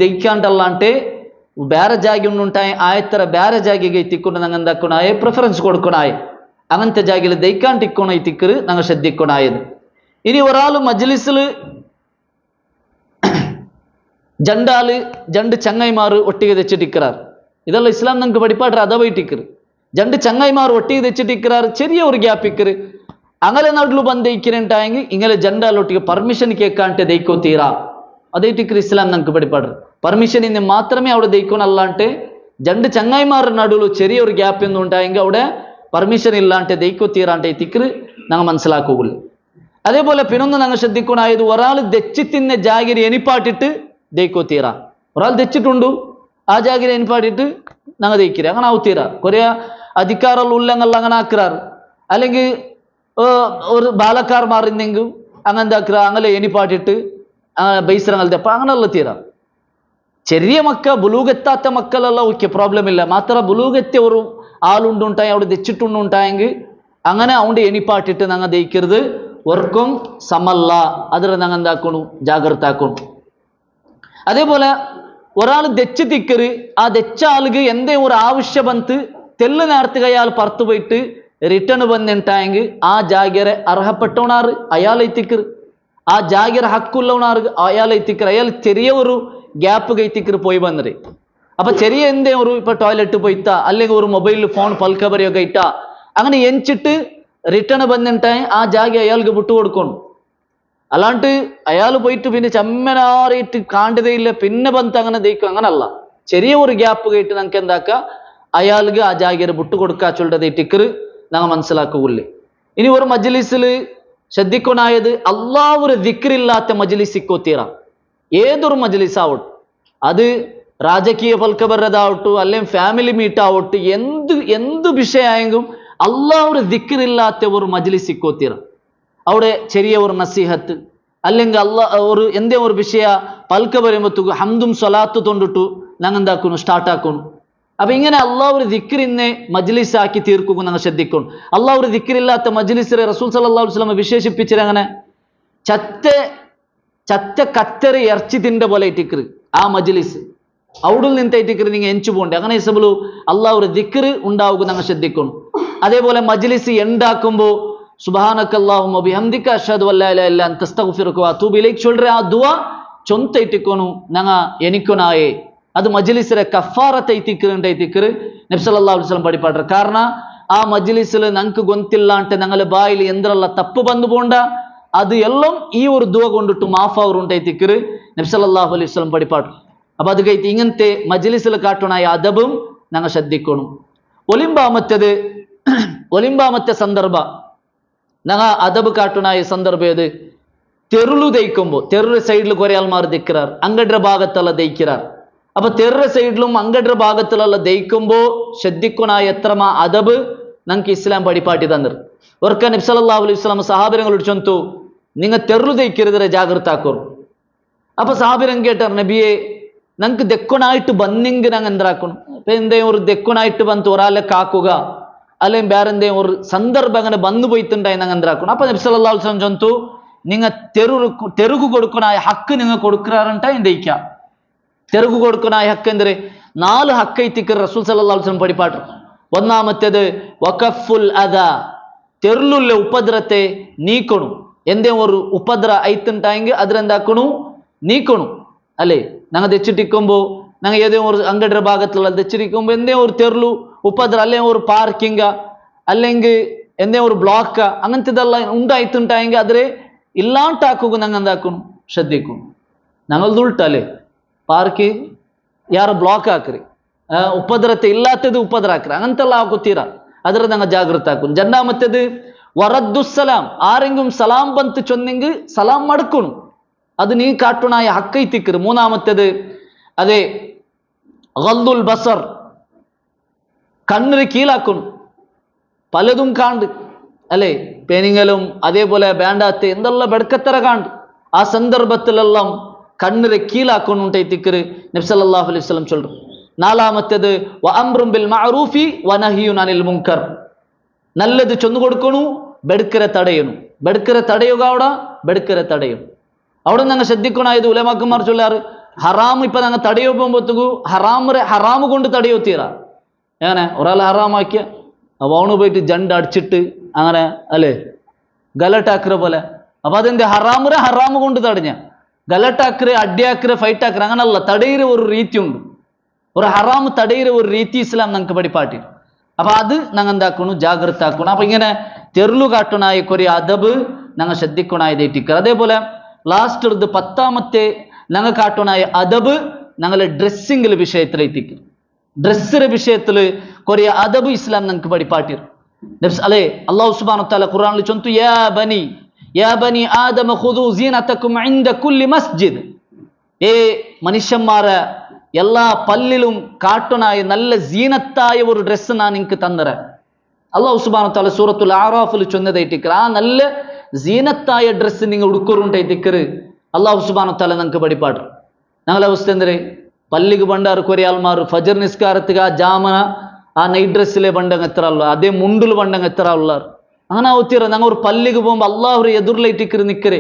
ദയിക്കാണ്ടല്ലാണ്ട് ಬೇರೆ ಜಾಗ ಉಂಟಾಯಿ ಆಯ್ತರ ಬೇರೆ ಜಾಗಿಗೆ ತಿಕ್ಕೊಂಡು ನಂಗೆ ಅಂದಾಕೊಣಾಯ ಪ್ರಿಫರೆನ್ಸ್ ಕೊಡ್ಕೊಣಾಯ അങ്ങനത്തെ ജാഗയിൽ ദയിക്കാൻ ടിക്കണോ തിക്കറ് ഞങ്ങൾ ശ്രദ്ധിക്കണായത്. ഇനി ഒരാൾ മജ്ലിസിൽ ജണ്ട് ചങ്ങായിമാർ ഒട്ടിಗೆ തെച്ചിട്ടിക്കറാർ. ഇതല്ല ഇസ്ലാം ഞങ്ങൾക്ക് പഠിപ്പാട്ട് അഥവായിട്ടിക്കറ്. ജണ്ട് ചങ്ങായിമാർ ഒട്ടിಗೆ തെച്ചിട്ടിക്കറാർ ചെറിയ ഒരു ഗ്യാപ്പിക്കറ്. അങ്ങനെ നടുಲು ಬಂದು ದೈಕಿರಂಟಾയെങ്കിൽ ഇങ്ങനെ ജണ്ടാലൊട്ടിಗೆ ಪರ್ಮಿಷನ್ ಕೇಳ್ಕಂటే ದೈಕೋತೀರಾ അതേറ്റിക്ക് ഇസ്ലാം നമുക്ക് പഠിപ്പാട് പെർമിഷൻ ഇന്ന് മാത്രമേ അവിടെ ദൈക്കോണല്ലാണ്ട് രണ്ട് ചങ്ങായിമാർ നടുവിൽ ചെറിയൊരു ഗ്യാപ്പ് ഒന്നും ഉണ്ടായെങ്കിൽ അവിടെ പെർമിഷൻ ഇല്ലാണ്ട് ദൈക്കോത്തീറാണ്ട് തിക്കറ് ഞങ്ങൾ മനസ്സിലാക്കുകയുള്ളൂ. അതേപോലെ പിന്നൊന്ന് ഞങ്ങൾ ശ്രദ്ധിക്കണായത് ഒരാൾ ദച്ച് തിന്ന ജാഗിരി എണിപ്പാട്ടിട്ട് ദൈക്കോത്തീറ. ഒരാൾ ദച്ചിട്ടുണ്ടു ആ ജാഗിരി എണിപ്പാട്ടിട്ട് ഞങ്ങൾ ദൈക്കിര അങ്ങനെ ആവുത്തീറ. കുറേ അധികാരമുള്ള ഉള്ളങ്ങൾ അങ്ങനെ ആക്കിറാറ്. അല്ലെങ്കിൽ ഒരു ബാലക്കാർമാർ ഇന്നെങ്കിൽ അങ്ങനെ എന്താക്കുക അങ്ങനെ എണിപ്പാട്ടിട്ട് ബൈസറങ്ങളുടെ അപ്പം അങ്ങനെയുള്ള തീരാം. ചെറിയ മക്കൾ ബുലൂഗെത്താത്ത മക്കളെല്ലാം ഓക്കെ പ്രോബ്ലം ഇല്ല. മാത്രം ബുലൂഗെത്തിയ ഒരു ആളുണ്ടുണ്ടായി അവിടെ ദച്ചിട്ടുണ്ടുണ്ടായെങ്കിൽ അങ്ങനെ അവൻ്റെ എണിപ്പാട്ടിട്ട് ഞങ്ങൾ ദയിക്കരുത്. ഒർക്കും സമല്ല അതിൽ ഞങ്ങൾ എന്താക്കണു ജാഗ്രത ആക്കണം. അതേപോലെ ഒരാൾ ദച്ച് തിക്കറ് ആ ദച്ച ആൾക്ക് എന്തേ ഒരു ആവശ്യം ബന്ത് തെല്ല് നേരത്തുക അയാൾ പുറത്തു പോയിട്ട് റിട്ടേൺ ബന്നിട്ടായെങ്കിൽ ആ ജാഗ്യരെ അർഹപ്പെട്ടവനാറ് അയാളെ തിക്കറ്. ആ ജാഗ്യര ഹക്കുള്ളവനാറ് അയാളെ തിക്കറ്. അയാൾ ചെറിയ ഒരു ഗ്യാപ്പ് കൈത്തിക്കറ് പോയി വന്നത്. അപ്പൊ ചെറിയ എന്തേ ഒരു ഇപ്പൊ ടോയ്ലറ്റ് പോയിട്ടാ അല്ലെങ്കിൽ ഒരു മൊബൈലിൽ ഫോൺ പൽക്കബറിയൊക്കെ ഇട്ടാ അങ്ങനെ എഞ്ചിട്ട് റിട്ടേൺ ബന്നിട്ടായി ആ ജാഗ്യ അയാൾക്ക് വിട്ടുകൊടുക്കണം. അല്ലാണ്ട് അയാൾ പോയിട്ട് പിന്നെ ചമ്മനാറിയിട്ട് കാണ്ടതേ ഇല്ല പിന്നെ ബന്ധം അങ്ങനെ ദയിക്കും അങ്ങനല്ല. ചെറിയ ഒരു ഗ്യാപ്പ് കേട്ട് നമുക്ക് എന്താക്കുക അയാൾക്ക് ആ ജാഗ്യരെ വിട്ടുകൊടുക്കാ ചൊല്ലത് ടിക്കറ് ഞങ്ങൾ മനസ്സിലാക്കുകയില്ലേ. ഇനി ഒരു മജ്ലിസിൽ ശ്രദ്ധിക്കണായത് അള്ളാഹുവിന്റെ ദിക്റില്ലാത്ത മജ്ലിസ് ഇക്കോത്തീറ. ഏതൊരു മജ്ലിസ് ആവട്ടെ, അത് രാജകീയ പൽക്കബറതാവട്ടു അല്ലെങ്കിൽ ഫാമിലി മീറ്റ് ആവട്ടെ, എന്ത് വിഷയമായെങ്കിലും അള്ളാഹുവിന്റെ ദിക്റില്ലാത്ത ഒരു മജ്ലിസ് ഇക്കോത്തീറ. അവിടെ ചെറിയ ഒരു നസീഹത്ത് അല്ലെങ്കിൽ ഒരു എന്തേ ഒരു വിഷയ പൽക്ക വരുമ്പത്തുക ഹംദും സ്വലാത്തു തൊണ്ടിട്ടു ഞങ്ങൾ എന്താക്കുന്നു സ്റ്റാർട്ടാക്കുന്നു. അപ്പൊ ഇങ്ങനെ അള്ളാഹുവിന്റെ ദിക്റിനെ മജ്ലിസ് ആക്കി തീർക്കുക ഞങ്ങൾ ശ്രദ്ധിക്കണം. അള്ളാഹുവിന്റെ ദിക്റില്ലാത്ത മജ്ലിസിലെ റസൂൽ സല്ലല്ലാഹു അലൈഹി വസല്ലം വിശേഷിപ്പിച്ചത് അങ്ങനെ ചത്ത കത്തറി ഇറച്ചി തിന്റെ പോലെ ഇട്ടിക്കറ് ആ മജ്ലിസ് അവിടെ നിന്ന് ഇട്ടിക്കറ് നിങ്ങൾ എഞ്ചു പോകണ്ടേ അങ്ങനെ ഇസബലു അള്ളാഹുവിന്റെ ദിക്റ് ഉണ്ടാവുക ഞങ്ങൾ ശ്രദ്ധിക്കണം. അതേപോലെ മജ്ലിസ് ഉണ്ടാക്കുമ്പോൾ സുബ്ഹാനക്കല്ലാഹുമ്മ ബിഹംദിക അഷ്ഹദു അല്ലാ ഇലാഹ ഇല്ല അൻത അസ്തഗ്ഫിറുക വഅതൂബു ഇലൈക് ചൊല്ലற ആ ദുആ ചൊന്ത ഇട്ടിക്കണു ഞങ്ങൾ എനിക്കൊനായേ അത് മജ്ലിസിലെ കഫാറത്തെ തിക്കറ് നബി സല്ലല്ലാഹു അലൈഹി വസല്ലം പഠിപ്പാട്ടെ. കാരണം ആ മജ്ലിസിൽ ഞങ്ങൾക്ക് ഗൊന്തില്ലാണ്ട് ഞങ്ങളുടെ ബായിൽ എന്തെല്ലാം തപ്പ് ಬಂದು പോണ്ട അത് എല്ലാം ഈ ഒരു ദുആ കൊണ്ടിട്ട് മാഫാവുറുണ്ടായി തിക്കറ് നബി സല്ലല്ലാഹു അലൈഹി വസല്ലം പഠിപ്പാട്ടെ. അപ്പൊ അത് കഴിച്ച് ഇങ്ങനത്തെ മജ്ലിസിൽ കാട്ടണായ അദബും ഞങ്ങൾ ശ്രദ്ധിക്കണം. ഒലിമ്പാമത്തെ സന്ദർഭ ഞങ്ങൾ അദബ് കാട്ടണായ സന്ദർഭം ഏത് തെരുളു ദയിക്കുമ്പോൾ തെരുറ് സൈഡിൽ കുറെ ആൾമാർ ദിക്കറാർ അങ്ങട ഭാഗത്തുള്ള ദയിക്കറാർ. അപ്പൊ തെരുറ സൈഡിലും അങ്ങട ഭാഗത്തിലുള്ള ദയിക്കുമ്പോൾ ശ്രദ്ധിക്കണായ എത്രമാ അദബ് ഞങ്ങൾക്ക് ഇസ്ലാം പഠിപ്പാട്ടി തന്നിർ. ഒർക്ക നബി സല്ലല്ലാഹു അലൈഹി വസല്ലം സഹാബിരങ്ങളോട് ചൊന്തു നിങ്ങൾ തെരുളു ദയിക്കരുതരെ ജാഗ്രത ആക്കോർ. അപ്പൊ സഹാബിരൻ കേട്ടാർ നബിയെ ഞങ്ങൾക്ക് ദെക്കൊണായിട്ട് ബന്നെങ്കിൽ ഞങ്ങൾ എന്താക്കണം. ഇപ്പൊ എന്തെങ്കിലും ഒരു ദെക്കൊണായിട്ട് ബന്ന് ഒരാളെ കാക്കുക അല്ലെങ്കിൽ വേറെ എന്തെങ്കിലും ഒരു സന്ദർഭം അങ്ങനെ ബന്നു പോയിട്ടുണ്ടായി ഞങ്ങൾ എന്താക്കണം. അപ്പൊ നബി സല്ലല്ലാഹു അലൈഹി വസല്ലം ചൊന്തു നിങ്ങൾ തെരുകു കൊടുക്കണായ ഹക്ക് നിങ്ങൾ കൊടുക്കാറുണ്ടാ എന്തയിക്കാം. തെരുകു കൊടുക്കണായ ഹക്ക് എന്തൊരു 4 ഹക്ക് തിക്കർ റസൂൽ സല്ലല്ലാഹു അലൈഹി വസല്ലം പഠിപ്പാട്ടു. ഒന്നാമത്തേത് വഖഫുൽ അദാ തെരുളുള്ള ഉപദ്രത്തെ നീക്കണു. എന്തേ ഒരു ഉപദ്ര ഐത്തുണ്ടായെങ്കിൽ അതിലെന്താക്കണു നീക്കണു അല്ലേ. ഞങ്ങൾ തെച്ചിട്ടിക്കുമ്പോൾ ഞങ്ങൾ ഏതെങ്കിലും ഒരു അങ്ങട ഭാഗത്തുള്ള തെച്ചിരിക്കുമ്പോൾ എന്തേ ഒരു തെരുളു ഉപദ്ര അല്ലെങ്കിൽ ഒരു പാർക്കിംഗ് അല്ലെങ്കിൽ എന്തേ ഒരു ബ്ലോക്ക് അങ്ങനത്തെതെല്ലാം ഉണ്ടായിട്ടുണ്ടായെങ്കിൽ അതിലെ ഇല്ലാണ്ടാക്കുക ഞങ്ങൾ എന്താക്കണം ശ്രദ്ധിക്കും. ഞങ്ങളത് ഉൾട്ടല്ലേ പാർക്ക് ಯಾರು ಬ್ಲಾಕ್ ಹಾಕ್ರಿ ಉಪದ್ರತೆ ಇಲ್ಲಾತದು ಉಪದ್ರ ಹಾಕ್ರಿ അങ്ങനത്തെല്ലാം ആക്കുത്തീര അതിൽ ഞങ്ങൾ ജാഗ്രത ആക്കും. രണ്ടാമത്തേത് വറദ്ദുസ്സലാം ആരെങ്കിലും സലാം ബന്ത് ചൊന്നെങ്കിൽ സലാം മടക്കണം അത് നീ കാട്ടണായ ഹക്കൈ തിക്കറ്. മൂന്നാമത്തേത് അതെ ഗദ്ദുൽ ബസർ കണ്ണിന് കീഴാക്കണം. പലതും കാണ്ട് അല്ലേ പെനിങ്ങലും അതേപോലെ വേണ്ടാത്ത എന്തെല്ലാം ബെടുക്കത്തര കാണ്ട് ആ സന്ദർഭത്തിലെല്ലാം കണ്ണിന് കീഴാക്കണുണ്ടായി തിക്കറ് നബി സല്ലല്ലാഹു അലൈഹി വസല്ലം ചൊല്ലും. നാലാമത്തേത് വ അംറും ബിൽ മഅറൂഫി വ നഹ്യുൻ അനിൽ മുൻകർ നല്ലത് ചൊന്നു കൊടുക്കണു ബെടുക്കരെ തടയണു. ബെടുക്കരെ തടയുക അവിടെ ബെടുക്കരെ തടയും. അവിടെ ഞങ്ങൾ ശ്രദ്ധിക്കണായത് ഉലമാക്കന്മാർ ചൊല്ലാറ് ഹറാം ഇപ്പൊ ഞങ്ങൾ തടയോ പോകുമ്പോഴത്തേക്കു ഹറാമ് കൊണ്ട് തടയോ തീറ എങ്ങനെ ഒരാൾ ഹറാമാക്കിയ അവണ് പോയിട്ട് ജണ്ട് അടിച്ചിട്ട് അങ്ങനെ അല്ലേ ഗലട്ടാക്കറ പോലെ. അപ്പൊ അതെന്ത് ഹറാമ് കൊണ്ട് തടഞ്ഞ ഗലട്ടാക്കറ് അടിയാക്കറ് ഫൈറ്റ് ആക്കറ് അങ്ങനല്ല തടയുന്ന ഒരു രീതി ഉണ്ട്. ഒരു ഹറാമ് തടയുന്ന ഒരു രീതി ഇസ്ലാം ഞങ്ങൾക്ക് പഠിപ്പാട്ടി. അപ്പൊ അത് ഞങ്ങൾ എന്താക്കണം, ജാഗ്രത ആക്കണം. അപ്പൊ ഇങ്ങനെ തെരുളു കാട്ടണായ കുറെ അദബ് ഞങ്ങൾ ശ്രദ്ധിക്കണായതേറ്റിക്കുക. അതേപോലെ ലാസ്റ്റ് എടുത്ത് 10ാമത്തെ ഞങ്ങൾ കാട്ടണായ അദബ് ഞങ്ങളെ ഡ്രസ്സിംഗിൽ വിഷയത്തിലെത്തിക്കും. ഡ്രസ്സിന്റെ വിഷയത്തിൽ കുറെ അദബ് ഇസ്ലാം ഞങ്ങൾക്ക് പഠിപ്പാട്ടിർ അല്ലേ. അല്ലാഹു സുബ്ഹാനഹു വതആല ഖുർആനിൽ ചൊന്തു, യാ ബനി ആദമ ഖുദൂ സീനതകും ഇൻദ കുല്ലി മസ്ജിദ്. മനുഷ്യന്മാരെ എല്ലാ പല്ലിലും കാട്ടണായ നല്ല സീനത്തായ ഒരു ഡ്രസ്സ് ഞാൻ നിങ്ങൾക്ക് തന്നറ. അല്ലാഹു സുബ്ഹാനഹു വതആല സൂറത്തുൽ ആറാഫിൽ ചൊന്നതായിട്ടിക്കർ ആ നല്ല സീനത്തായ ഡ്രസ്സ് നിങ്ങൾ ഉടുക്കറുണ്ടായിട്ടിക്കർ അല്ലാഹു സുബ്ഹാനഹു വതആല ഞങ്ങൾക്ക് പഠിപ്പാട്ടർ. ഞങ്ങളെ അവസ്ഥ എന്തേ, പല്ലിക്ക് പണ്ടാറ് കുറെ ആൾമാർ ഫജർ നിസ്കാരത്തുക ആ ജാമന ആ നൈറ്റ് ഡ്രസ്സിലെ പണ്ടങ്ങ് എത്ര ഉള്ള, അതേ മുണ്ടിൽ പണ്ടങ്ങ് എത്ര ഉള്ളാർ. അങ്ങനെ ഒത്തിര ഞങ്ങൾ ഒരു പല്ലിക്ക് പോകുമ്പോൾ അള്ളാഹു എതിർലൈറ്റിക്കർ നിൽക്കരെ.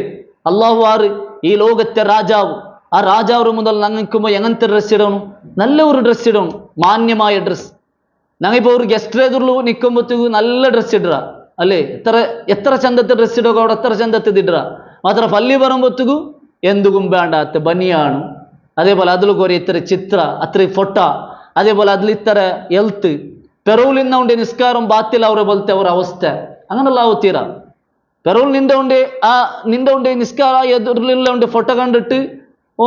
അള്ളാഹു ആറ് ഈ ലോകത്തെ രാജാവ്. ആ രാജാവ് മുതൽ ഞങ്ങൾക്കുമ്പോൾ എങ്ങനത്തെ ഡ്രസ്സ് ഇടണം? നല്ല ഒരു ഡ്രസ്സ് ഇടണം, മാന്യമായ ഡ്രസ്സ്. ഞങ്ങൾ ഇപ്പോൾ ഒരു ഗസ്റ്റ് എതിർൽ നിൽക്കുമ്പോഴത്തേക്ക് നല്ല ഡ്രസ്സ് ഇടുക അല്ലേ. എത്ര ചന്തത്തെ ഡ്രസ്സ് ഇടുക അവിടെ എത്ര ചന്തത്തെ ഇടുക. മാത്രം പല്ലി പറയുമ്പോഴത്തേക്കും എന്തും വേണ്ടാത്ത ബനിയാണ്. അതേപോലെ അതിൽ കുറെ ഇത്ര ചിത്ര അത്ര ഫൊട്ട, അതേപോലെ അതിൽ ഇത്ര എൽത്ത് പെറൂലിന്ന ഉണ്ട് നിസ്കാരം ബാത്തിൽ അവരെ പോലത്തെ അവർ അവസ്ഥ അങ്ങനെയുള്ള ആവുത്തീര. പെറൂൽ നിന്റെ ഉണ്ട് നിസ്കാര എതിർലുള്ള ഉണ്ട് ഫൊട്ടോ കണ്ടിട്ട്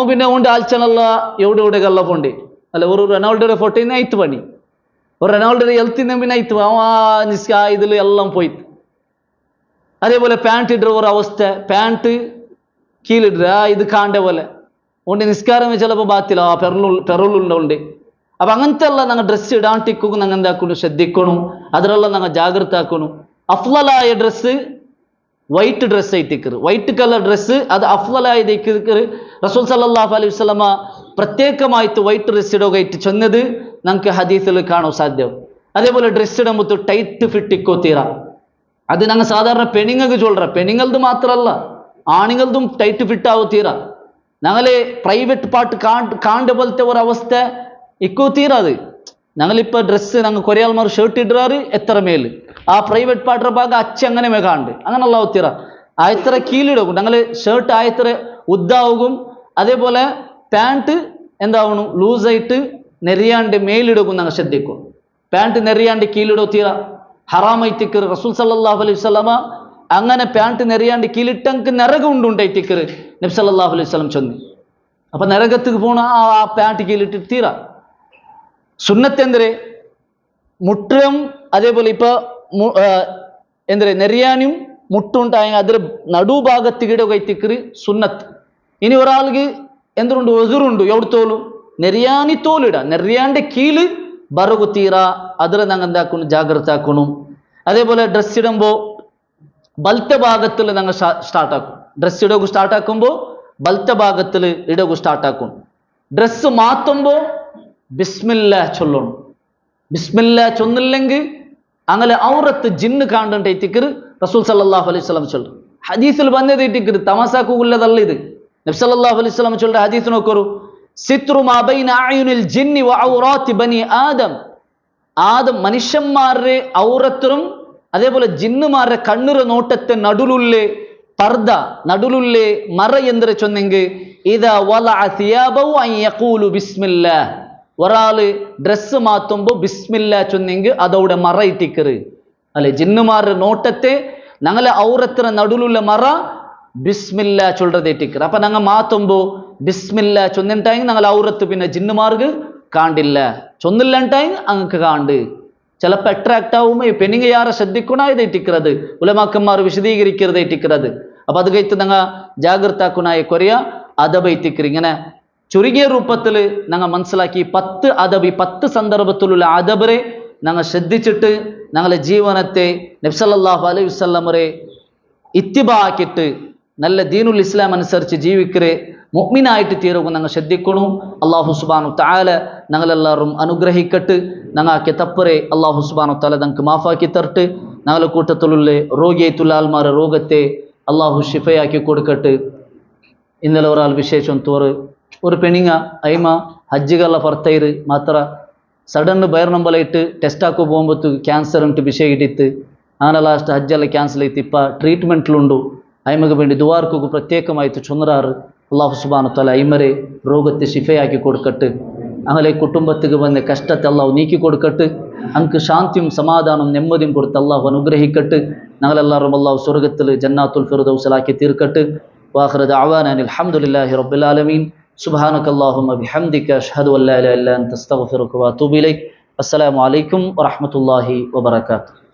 പിന്നെ ഉണ്ട് ആൽച്ചനല്ല എവിടെ കല്ല പോണ്ടേ അല്ല. ഒരു റൊണാൾഡോയുടെ ഫോട്ടോന്ന് ആയിത്ത് പണി, ഒരു റൊണാൾഡോയുടെ എൽത്തിന്ന് പിന്നെ ആയിത്ത് നിസ്കാ ഇതിൽ എല്ലാം പോയിത്ത്. അതേപോലെ പാൻറ് ഇടുற ഒരു അവസ്ഥ, പാൻറ് കീഴിടുക ഇത് കാണ്ട പോലെ ഉണ്ട് നിസ്കാരം ചിലപ്പോൾ ബാത്തില്ല പെറൂലുണ്ട്. അപ്പൊ അങ്ങനത്തെ അല്ല ഞങ്ങൾ ഡ്രസ്സ് ഇടാണ്ടിക്കും ഞങ്ങൾ എന്താക്കണം, ശ്രദ്ധിക്കണം. അതിലെല്ലാം ഞങ്ങൾ ജാഗ്രത ആക്കണം. അഫ്ളലായ ഡ്രസ്സ് വൈറ്റ് ഡ്രസ്സ് ആയിട്ടിക്കറ്, വൈറ്റ് കളർ ഡ്രസ്സ് അത് അഫ്ളലായതിക്കറ്. റസൂൽ സല്ലല്ലാഹു അലൈഹി വസല്ലമ പ്രത്യേകമായിട്ട് വൈറ്റ് ഡ്രസ്സ് ഇടുകയായിട്ട് ചെന്നത് ഞങ്ങൾക്ക് ഹദീസിൽ കാണാൻ സാധ്യം. അതേപോലെ ഡ്രസ്സ് ഇടുമ്പോൾ ടൈറ്റ് ഫിറ്റിക്കോ തീര. അത് ഞങ്ങൾ സാധാരണ പെണ്ണുങ്ങൾക്ക് ചൊല്ലറ, പെണ്ണുങ്ങളത് മാത്രമല്ല ആണുങ്ങളതും ടൈറ്റ് ഫിറ്റ് ആവോ തീര. ഞങ്ങളെ പ്രൈവറ്റ് പാർട്ട് കാണ്ട പോലത്തെ ഒരു അവസ്ഥ ഇക്കോ തീരാത്. ഞങ്ങളിപ്പോൾ ഡ്രസ്സ് ഞങ്ങൾ കുറേ ആൾമാർ ഷർട്ട് ഇടാറ് എത്ര മേല്, ആ പ്രൈവറ്റ് പാർട്ടിയുടെ ഭാഗം അച്ഛ അങ്ങനെ കാണ്ട് അങ്ങനെയുള്ള തീര. ആയത്ര കീഴിടും ഞങ്ങൾ ഷർട്ട് ആയത്ര ഉദ്ദാവും. അതേപോലെ പാൻറ് എന്താവണം ലൂസായിട്ട് നെറിയാണ്ട് മേലിടും ഞങ്ങൾ ശ്രദ്ധിക്കും. പാൻറ് നെറിയാണ്ട് കീഴിടോ തീര ഹറാമൈത്തിക്കർ. റസൂൽ സല്ലല്ലാഹു അലൈഹി വസല്ലമ അങ്ങനെ പാൻറ് നെറിയാണ്ട് കീഴിട്ടങ്ങൾക്ക് നരകമുണ്ടായിത്തിക്കർ നബി സല്ലല്ലാഹു അലൈഹി വസല്ലം ചൊന്നി. അപ്പൊ നരകത്തേക്ക് പോണ ആ പാൻറ് കീഴിട്ട് തീര. സുന്നത്തെന്തരെ മുട്ടും അതേപോലെ ഇപ്പൊ എന്തരെ നെറിയാനും മുട്ടുണ്ടായ അതിൽ നടുഭാഗത്തിക്കിടകൈത്തിക്കറ് സുന്നത്ത്. ഇനി ഒരാൾക്ക് എന്തുണ്ട് ഒതുറുണ്ട് എവിടത്തോലും നെറിയാനി തോലിട, നെറിയാൻ്റെ കീഴ് ബറകു തീര അതിൽ ഞങ്ങൾ എന്താക്കണം, ജാഗ്രത ആക്കണം. അതേപോലെ ഡ്രസ്സ് ഇടുമ്പോൾ ബലത്ത ഭാഗത്തിൽ ഞങ്ങൾ സ്റ്റാർട്ടാക്കും. ഡ്രസ്സ് ഇടകു സ്റ്റാർട്ടാക്കുമ്പോൾ ബലത്ത ഭാഗത്തിൽ ഇടകു സ്റ്റാർട്ടാക്കും. ഡ്രസ്സ് മാറ്റുമ്പോൾ ബിസ്മില്ലാ ചൊല്ലണം. ബിസ്മില്ലാ ചൊന്നില്ലെങ്കിൽ അങ്ങനെ ഔറത്ത് ജിന്ന് കാണ്ടേറ്റിക്കറ് റസൂൽ സല്ലല്ലാഹു അലൈഹി വസല്ലം ചൊല്ലും. ഹദീസിൽ വന്നതേറ്റിക്കറ് തമാസാക്കുള്ളതല്ല ഇത്. നബി സല്ലല്ലാഹു അലൈഹി വസല്ലം ചൊല്ലുന്ന ഹദീസ് നോക്കൂ, സിത്രു മാ ബൈന അയുനിൽ ജിന്നി വ ഔറാത്തി ബനി ആദം. ആദം മനുഷ്യന്മാരുടെ ഔറത്തും അതേപോലെ ജിന്നുമാരുടെ കണ്ണുര നോട്ടത്തെ നടുലുള്ളേ പർദ നടുലുള്ളേ മറ എന്തൊരു ചൊന്നെങ്കിൽ ഇതാ വലഅ സിയാബഹു അൻ യഖൂലു ബിസ്മില്ലാ. ഒരാള് ഡ്രസ്സ് മാറ്റുമ്പോൾ ബിസ്മില്ലാ ചൊന്നെങ്കിൽ അതവിടെ മറ ഇട്ടിക്കറ് അല്ലെ. ജിന്നുമാരുടെ നോട്ടത്തെ ഞങ്ങളെ ഔറത്തിന് നടുലുള്ള മറ ബിസ്മില്ലാ ചൊല്ലതേറ്റിക്കറ്. അപ്പൊ ഞങ്ങൾ മാറ്റുമ്പോൾ ബിസ്മില്ലാ ചൊന്നിട്ടായെങ്കിൽ ഞങ്ങൾ ഔറത്ത് പിന്നെ ജിന്നുമാർക്ക് കാണ്ടില്ല, ചൊന്നില്ലണ്ടായെങ്കിൽ അങ്ങക്ക് കാണ്ട്. ചിലപ്പോൾ അട്രാക്ട് ആവുമ്പോൾ പെണ്ണുങ്ങൾ യാറെ ശ്രദ്ധിക്കണായതേറ്റിക്കുന്നത് ഉലമാക്കന്മാർ വിശദീകരിക്കുന്നതേറ്റിക്കുന്നത്. അപ്പൊ അത് കഴിച്ച് ഞങ്ങൾ ജാഗ്രത ആക്കണായ കൊറിയ അദബൈത്തിക്കറ്. ഇങ്ങനെ ചുരുങ്ങിയ രൂപത്തിൽ ഞങ്ങൾ മനസ്സിലാക്കി 10 അദബ്, 10 സന്ദർഭത്തിലുള്ള അദബറെ ഞങ്ങൾ ശ്രദ്ധിച്ചിട്ട് ഞങ്ങളെ ജീവനത്തെ നബി സല്ലല്ലാഹു അലൈഹി വസല്ലമരെ ഇത്തിബാ ആക്കിയിട്ട് നല്ല ദീനുൽ ഇസ്ലാം അനുസരിച്ച് ജീവിക്കരെ മുഅ്മിനായിട്ട് തീരുക ഞങ്ങൾ ശ്രദ്ധിക്കണം. അല്ലാഹു സുബ്ഹാനഹു തആല ഞങ്ങളെല്ലാവരും അനുഗ്രഹിക്കട്ട്. ഞങ്ങൾക്ക് തപ്പറെ അല്ലാഹു സുബ്ഹാനഹു തആല ഞങ്ങൾക്ക് മാഫാക്കി തരട്ട്. ഞങ്ങളുടെ കൂട്ടത്തിലുള്ള രോഗിയായിട്ടുള്ള ആൾമാരെ രോഗത്തെ അല്ലാഹു ഷിഫയാക്കി കൊടുക്കട്ട്. ഇന്നലെ ഒരാൾ വിശേഷം തോറ് ഒരു പെണ്ണിങ്ങ അയിമ ഹജ്ജിಗೆಲ್ಲ ಬರ್ತಾಯಿರು ಮಾತ್ರ ಸಡನ್ ಬೈರ್ ನಂಬಲೈಟ್ ಟೆಸ್ಟ್ ಹಾಕೋ പോകുമ്പോൾ ಕ್ಯಾನ್ಸರ್ ಉಂಟು ವಿಷಯ ಹಿಡಿತ್ತು. അങ്ങനെ ലാസ്റ്റ് ഹജ്ജെല്ലാം ക്യാൻസൽ ആയിട്ട് ഇപ്പം ട്രീറ്റ്മെൻറ്റിലുണ്ട്. അയിമക്ക് വേണ്ടി ദുആർക്കു പ്രത്യേകമായിട്ട് ചൊന്നറാറ്. അല്ലാഹു സുബ്ഹാനഹു വ തആല അയിമരെ രോഗത്തെ ശിഫയാക്കി കൊടുക്കട്ടെ. അങ്ങനെ കുടുംബത്തിക്ക് വന്ന കഷ്ടത്തെ അള്ളാഹു നീക്കി കൊടുക്കട്ട്. അങ്ങക്ക് ശാന്തിയും സമാധാനവും നെമ്മതിയും കൊടുത്ത് അള്ളാഹു അനുഗ്രഹിക്കട്ട്. ഞങ്ങളെല്ലാവരും അള്ളാഹു സ്വർഗത്തിൽ ജന്നാത്തുൽ ഫിർദൗസിലാക്കി തീർക്കട്ട്. വാഖിറു ദഅവാനാ അൽഹംദുലില്ലാഹി റബ്ബിൽ ആലമീൻ. സുബ്ഹാനകല്ലാഹുമ്മ ബിഹംദിക അഷ്ഹദു അല്ലാ ഇലാഹ ഇല്ലാ അൻത അസ്തഗ്ഫിറുക വഅതൂബു ഇലൈക്. അസ്സലാമു അലൈക്കും വറഹ്മത്തുള്ളാഹി വബറകാതുഹു.